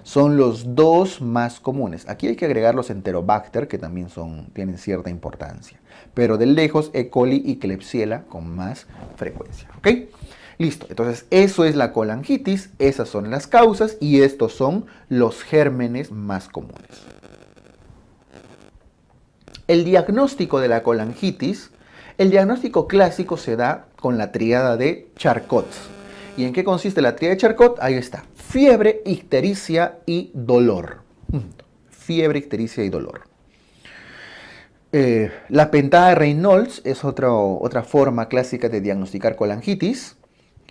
Son los dos más comunes. Aquí hay que agregar los Enterobacter, que también tienen cierta importancia. Pero de lejos, E. coli y Klebsiella con más frecuencia. ¿Ok? Listo. Entonces, eso es la colangitis, esas son las causas y estos son los gérmenes más comunes. El diagnóstico de la colangitis, el diagnóstico clásico se da con la tríada de Charcot. ¿Y en qué consiste la tríada de Charcot? Ahí está. Fiebre, ictericia y dolor. Fiebre, ictericia y dolor. La pentada de Reynolds es otra forma clásica de diagnosticar colangitis,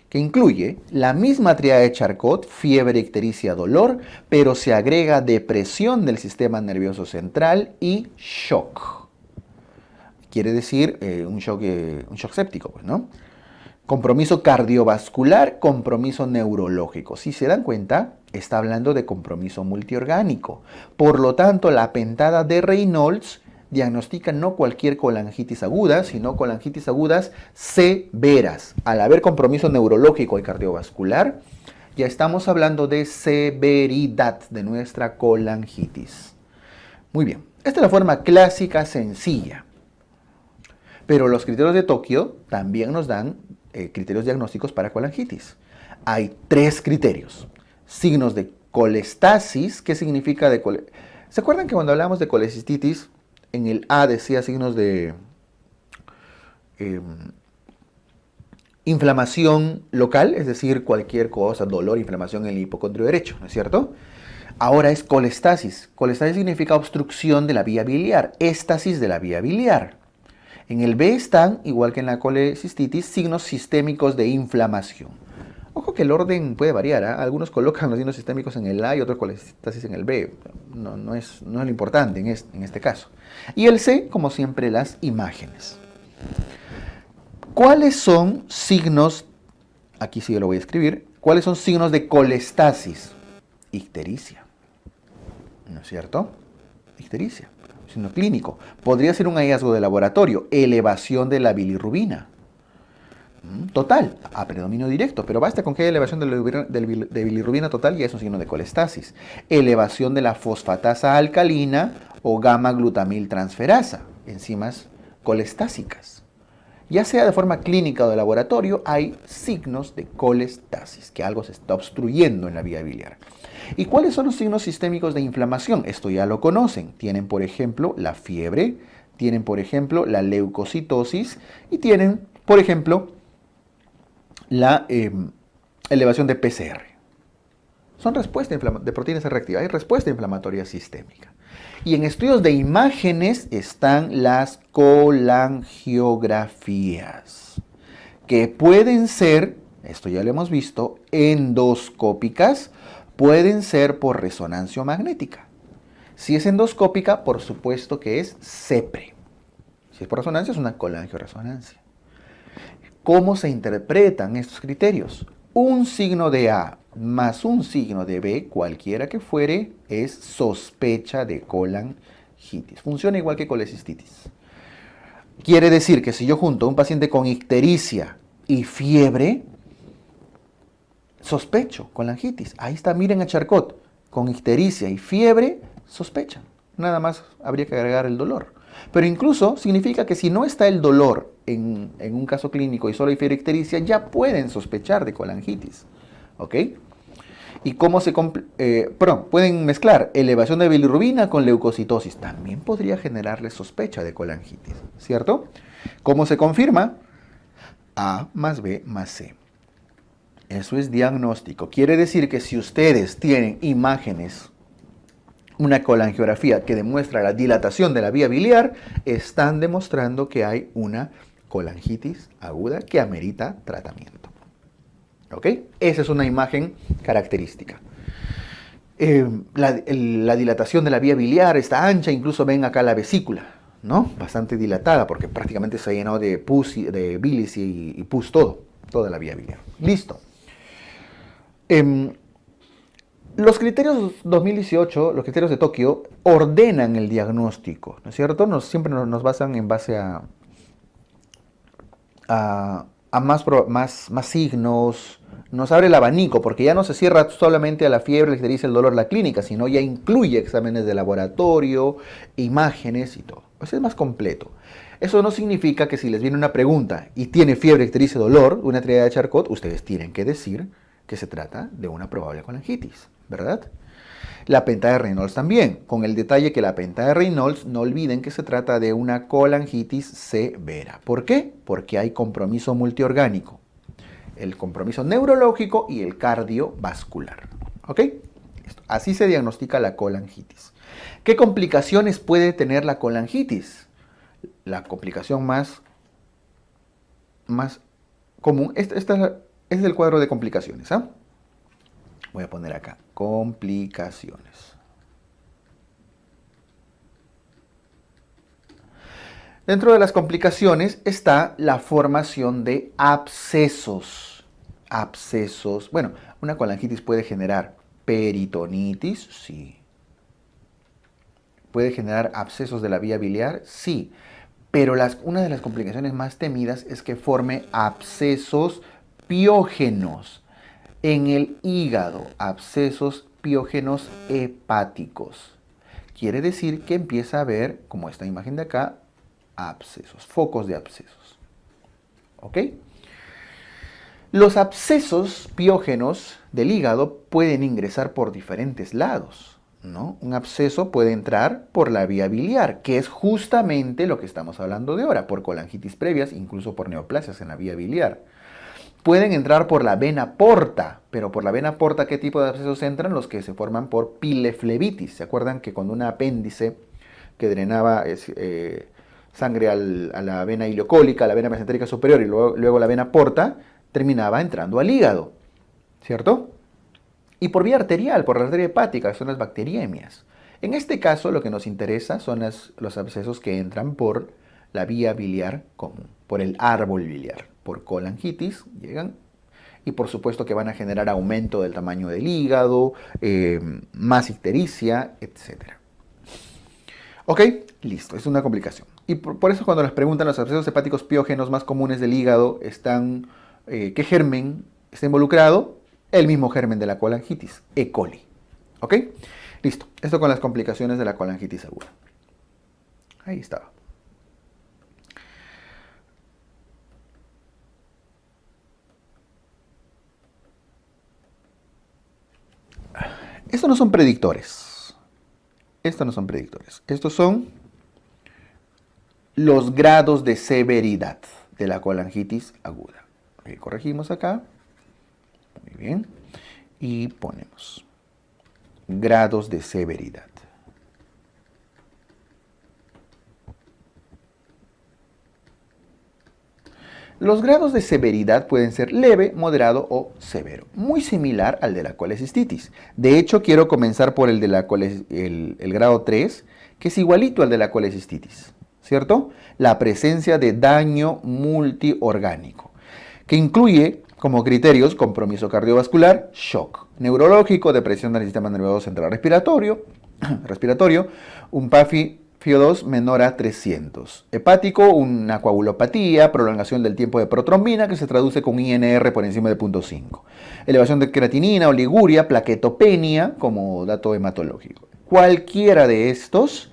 que incluye la misma tríada de Charcot, fiebre, ictericia, dolor, pero se agrega depresión del sistema nervioso central y shock. Quiere decir un shock séptico, pues, ¿no? Compromiso cardiovascular, compromiso neurológico. Si se dan cuenta, está hablando de compromiso multiorgánico. Por lo tanto, la pentada de Reynolds diagnostica no cualquier colangitis aguda, sino colangitis agudas severas. Al haber compromiso neurológico y cardiovascular, ya estamos hablando de severidad de nuestra colangitis. Muy bien, esta es la forma clásica sencilla. Pero los criterios de Tokio también nos dan criterios diagnósticos para colangitis. Hay 3 criterios. Signos de colestasis. ¿Qué significa de colestasis? ¿Se acuerdan que cuando hablamos de colecistitis, en el A decía signos de inflamación local, es decir, cualquier cosa, dolor, inflamación en el hipocondrio derecho, ¿no es cierto? Ahora es colestasis. Colestasis significa obstrucción de la vía biliar, éstasis de la vía biliar. En el B están, igual que en la colecistitis, signos sistémicos de inflamación. Ojo que el orden puede variar, ¿eh? Algunos colocan los signos sistémicos en el A y otros colestasis en el B. No es lo importante en este caso. Y el C, como siempre, las imágenes. ¿Cuáles son signos? Aquí sí lo voy a escribir. ¿Cuáles son signos de colestasis? Ictericia. ¿No es cierto? Ictericia. Signo clínico. Podría ser un hallazgo de laboratorio. Elevación de la bilirrubina. Total, a predominio directo, pero basta con que haya elevación de bilirrubina total y es un signo de colestasis. Elevación de la fosfatasa alcalina o gamma-glutamiltransferasa, enzimas colestásicas. Ya sea de forma clínica o de laboratorio, hay signos de colestasis, que algo se está obstruyendo en la vía biliar. ¿Y cuáles son los signos sistémicos de inflamación? Esto ya lo conocen. Tienen, por ejemplo, la fiebre, tienen, por ejemplo, la leucocitosis y tienen, por ejemplo, la elevación de PCR. Son respuesta de proteínas C reactiva, hay respuesta inflamatoria sistémica. Y en estudios de imágenes están las colangiografías, que pueden ser, esto ya lo hemos visto, endoscópicas, pueden ser por resonancia magnética. Si es endoscópica, por supuesto que es CEPRE. Si es por resonancia, es una colangioresonancia. ¿Cómo se interpretan estos criterios? Un signo de A más un signo de B, cualquiera que fuere, es sospecha de colangitis. Funciona igual que colecistitis. Quiere decir que si yo junto a un paciente con ictericia y fiebre, sospecho colangitis. Ahí está, miren a Charcot, con ictericia y fiebre, sospechan. Nada más habría que agregar el dolor. Pero incluso significa que si no está el dolor en un caso clínico y solo hay fiebre ictericia, ya pueden sospechar de colangitis. ¿Ok? ¿Y cómo se pueden mezclar elevación de bilirrubina con leucocitosis? También podría generarle sospecha de colangitis, ¿cierto? ¿Cómo se confirma? A más B más C. Eso es diagnóstico. Quiere decir que si ustedes tienen imágenes, una colangiografía que demuestra la dilatación de la vía biliar, están demostrando que hay una colangitis aguda que amerita tratamiento. ¿Ok? Esa es una imagen característica. La dilatación de la vía biliar está ancha, incluso ven acá la vesícula, ¿no? Bastante dilatada porque prácticamente se ha llenado de pus, de bilis y pus toda la vía biliar. Listo. Los criterios 2018, los criterios de Tokio, ordenan el diagnóstico, ¿no es cierto? Siempre nos basan en base a más signos, nos abre el abanico, porque ya no se cierra solamente a la fiebre, la ictericia, el dolor, la clínica, sino ya incluye exámenes de laboratorio, imágenes y todo. Pues es más completo. Eso no significa que si les viene una pregunta y tiene fiebre, ictericia, dolor, una triada de Charcot, ustedes tienen que decir que se trata de una probable colangitis, ¿verdad? La penta de Reynolds también, con el detalle que la penta de Reynolds, no olviden que se trata de una colangitis severa. ¿Por qué? Porque hay compromiso multiorgánico, el compromiso neurológico y el cardiovascular. ¿Ok? Así se diagnostica la colangitis. ¿Qué complicaciones puede tener la colangitis? La complicación más común, esta es el cuadro de complicaciones, ¿ah? Voy a poner acá, complicaciones. Dentro de las complicaciones está la formación de abscesos. Abscesos. Bueno, una colangitis puede generar peritonitis, sí. ¿Puede generar abscesos de la vía biliar? Sí. Pero una de las complicaciones más temidas es que forme abscesos piógenos en el hígado, abscesos piógenos hepáticos. Quiere decir que empieza a haber, como esta imagen de acá, abscesos, focos de abscesos. ¿Ok? Los abscesos piógenos del hígado pueden ingresar por diferentes lados, ¿no? Un absceso puede entrar por la vía biliar, que es justamente lo que estamos hablando de ahora, por colangitis previas, incluso por neoplasias en la vía biliar. Pueden entrar por la vena porta, pero por la vena porta, ¿qué tipo de abscesos entran? Los que se forman por pileflebitis. ¿Se acuerdan que cuando un apéndice que drenaba sangre a la vena ileocólica, a la vena mesentérica superior y luego la vena porta, terminaba entrando al hígado, ¿cierto? Y por vía arterial, por la arteria hepática, son las bacteriemias. En este caso, lo que nos interesa son los abscesos que entran por la vía biliar común, por el árbol biliar, por colangitis, llegan y por supuesto que van a generar aumento del tamaño del hígado, más ictericia, etc. ¿Ok? Listo, es una complicación. Y por eso cuando les preguntan los abscesos hepáticos piógenos más comunes del hígado, ¿qué germen está involucrado? El mismo germen de la colangitis, E. coli. ¿Ok? Listo, esto con las complicaciones de la colangitis aguda. Ahí estaba. Estos no son predictores. Estos no son predictores. Estos son los grados de severidad de la colangitis aguda. Okay, corregimos acá. Muy bien. Y ponemos grados de severidad. Los grados de severidad pueden ser leve, moderado o severo, muy similar al de la colecistitis. De hecho, quiero comenzar por el de el grado 3, que es igualito al de la colecistitis, ¿cierto? La presencia de daño multiorgánico, que incluye como criterios compromiso cardiovascular, shock neurológico, depresión del sistema nervioso central respiratorio, un PAFI FIO2 menor a 300. Hepático, una coagulopatía, prolongación del tiempo de protrombina que se traduce con INR por encima de 0.5. Elevación de creatinina, oliguria, plaquetopenia como dato hematológico. Cualquiera de estos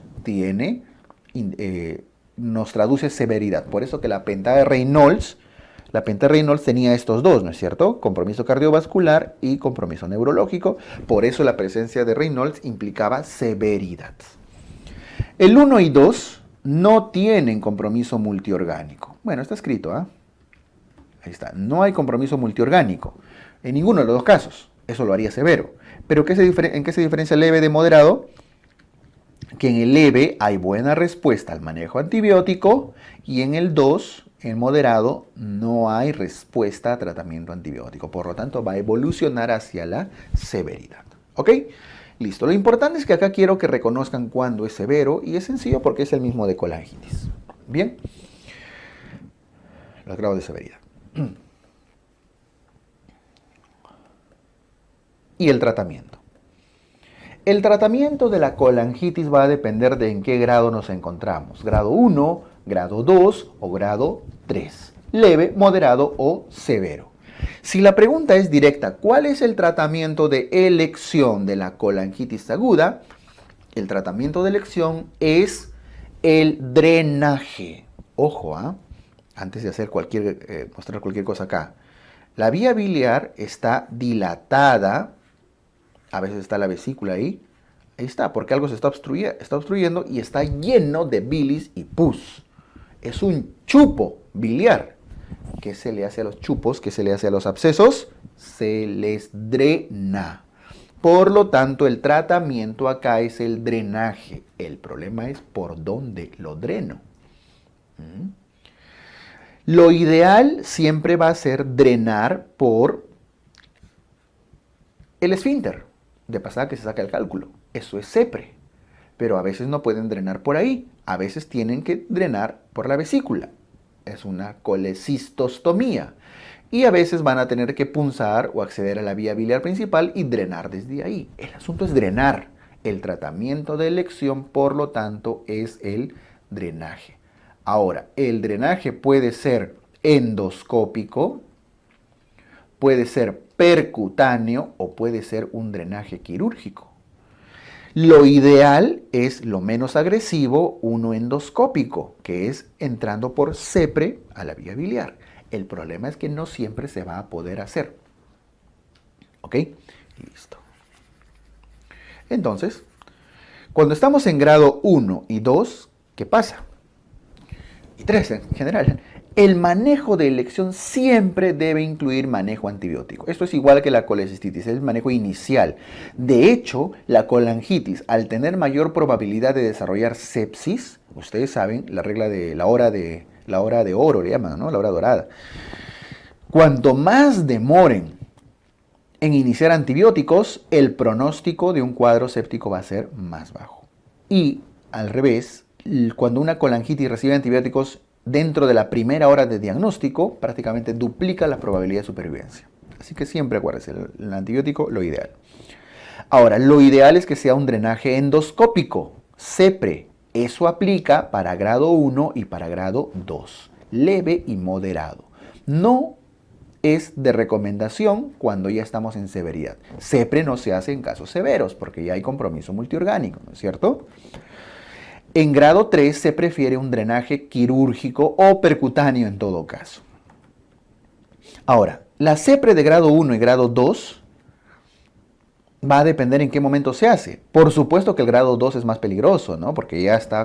nos traduce severidad. Por eso que la penta de Reynolds tenía estos dos, ¿no es cierto? Compromiso cardiovascular y compromiso neurológico. Por eso la presencia de Reynolds implicaba severidad. El 1 y 2 no tienen compromiso multiorgánico. Bueno, está escrito, ¿ah? Ahí está. No hay compromiso multiorgánico en ninguno de los dos casos. Eso lo haría severo. Pero ¿en qué se diferencia leve de moderado? Que en el leve hay buena respuesta al manejo antibiótico y en el 2, en moderado, no hay respuesta a tratamiento antibiótico. Por lo tanto, va a evolucionar hacia la severidad. ¿Ok? Listo. Lo importante es que acá quiero que reconozcan cuándo es severo y es sencillo porque es el mismo de colangitis. Bien. Los grados de severidad. Y el tratamiento. El tratamiento de la colangitis va a depender de en qué grado nos encontramos. Grado 1, grado 2 o grado 3. Leve, moderado o severo. Si la pregunta es directa, ¿cuál es el tratamiento de elección de la colangitis aguda? El tratamiento de elección es el drenaje. Ojo, antes de hacer mostrar cualquier cosa acá. La vía biliar está dilatada. A veces está la vesícula ahí. Ahí está, porque algo se está obstruyendo y está lleno de bilis y pus. Es un chupo biliar. ¿Qué se le hace a los chupos? ¿Qué se le hace a los abscesos? Se les drena. Por lo tanto, el tratamiento acá es el drenaje. El problema es por dónde lo dreno. Lo ideal siempre va a ser drenar por el esfínter. De pasada que se saca el cálculo. Eso es CEPRE. Pero a veces no pueden drenar por ahí. A veces tienen que drenar por la vesícula. Es una colecistostomía. Y a veces van a tener que punzar o acceder a la vía biliar principal y drenar desde ahí. El asunto es drenar. El tratamiento de elección, por lo tanto, es el drenaje. Ahora, el drenaje puede ser endoscópico, puede ser percutáneo o puede ser un drenaje quirúrgico. Lo ideal es lo menos agresivo, uno endoscópico, que es entrando por CEPRE a la vía biliar. El problema es que no siempre se va a poder hacer. ¿Ok? Listo. Entonces, cuando estamos en grado 1 y 2, ¿qué pasa? Y 3 en general. El manejo de elección siempre debe incluir manejo antibiótico. Esto es igual que la colecistitis, es el manejo inicial. De hecho, la colangitis, al tener mayor probabilidad de desarrollar sepsis, ustedes saben, la regla de la hora de oro, le llaman, ¿no? La hora dorada. Cuanto más demoren en iniciar antibióticos, el pronóstico de un cuadro séptico va a ser más bajo. Y al revés, cuando una colangitis recibe antibióticos dentro de la primera hora de diagnóstico, prácticamente duplica la probabilidad de supervivencia. Así que siempre acuérdense, el antibiótico, lo ideal. Ahora, lo ideal es que sea un drenaje endoscópico, CEPRE. Eso aplica para grado 1 y para grado 2, leve y moderado. No es de recomendación cuando ya estamos en severidad. CEPRE no se hace en casos severos porque ya hay compromiso multiorgánico, ¿no es cierto? En grado 3 se prefiere un drenaje quirúrgico o percutáneo en todo caso. Ahora, la CEPRE de grado 1 y grado 2 va a depender en qué momento se hace. Por supuesto que el grado 2 es más peligroso, ¿no? Porque ya está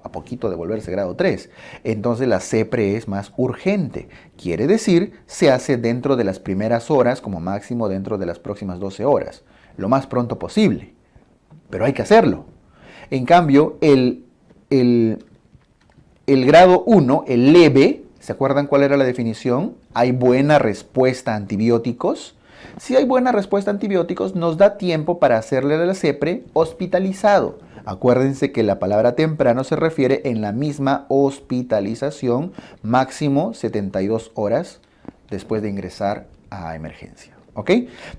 a poquito de volverse grado 3. Entonces la CEPRE es más urgente. Quiere decir, se hace dentro de las primeras horas, como máximo dentro de las próximas 12 horas. Lo más pronto posible. Pero hay que hacerlo. En cambio, el grado 1, el leve, ¿Se acuerdan cuál era la definición? ¿Hay buena respuesta a antibióticos? Si hay buena respuesta a antibióticos, nos da tiempo para hacerle a la CEPRE hospitalizado. Acuérdense que la palabra temprano se refiere en la misma hospitalización, máximo 72 horas después de ingresar a emergencia. ¿Ok?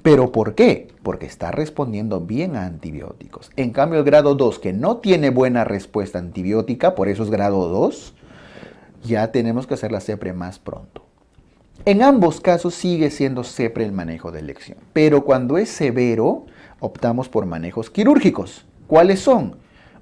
¿Pero por qué? Porque está respondiendo bien a antibióticos. En cambio, el grado 2, que no tiene buena respuesta antibiótica, por eso es grado 2, ya tenemos que hacer la CEPRE más pronto. En ambos casos sigue siendo CEPRE el manejo de elección, pero cuando es severo, optamos por manejos quirúrgicos. ¿Cuáles son?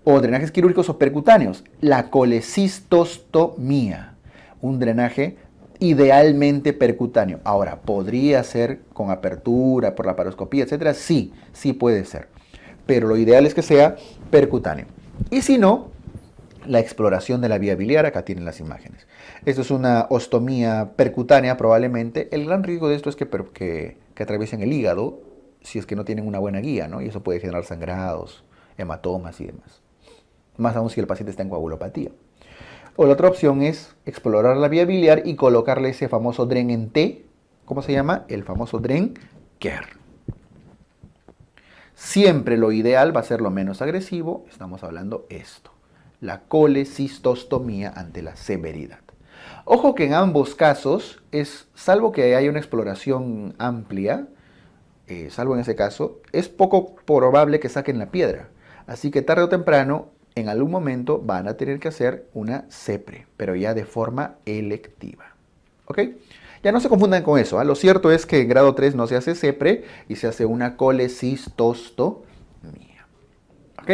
O drenajes quirúrgicos o percutáneos. La colecistostomía, un drenaje idealmente percutáneo. Ahora, ¿podría ser con apertura por la paroscopía, etcétera? Sí, sí puede ser. Pero lo ideal es que sea percutáneo. Y si no, la exploración de la vía biliar, acá tienen las imágenes. Esto es una ostomía percutánea probablemente. El gran riesgo de esto es que atraviesen el hígado si es que no tienen una buena guía, ¿no? Y eso puede generar sangrados, hematomas y demás. Más aún si el paciente está en coagulopatía. O la otra opción es explorar la vía biliar y colocarle ese famoso DREN en T. ¿Cómo se llama? El famoso DREN KER. Siempre lo ideal va a ser lo menos agresivo. Estamos hablando esto. La colecistostomía ante la severidad. Ojo que en ambos casos, salvo que haya una exploración amplia, salvo en ese caso, es poco probable que saquen la piedra. Así que tarde o temprano, en algún momento, van a tener que hacer una CEPRE, pero ya de forma electiva. ¿Ok? Ya no se confundan con eso. Lo cierto es que en grado 3 no se hace CEPRE y se hace una colecistostomía. ¿Ok?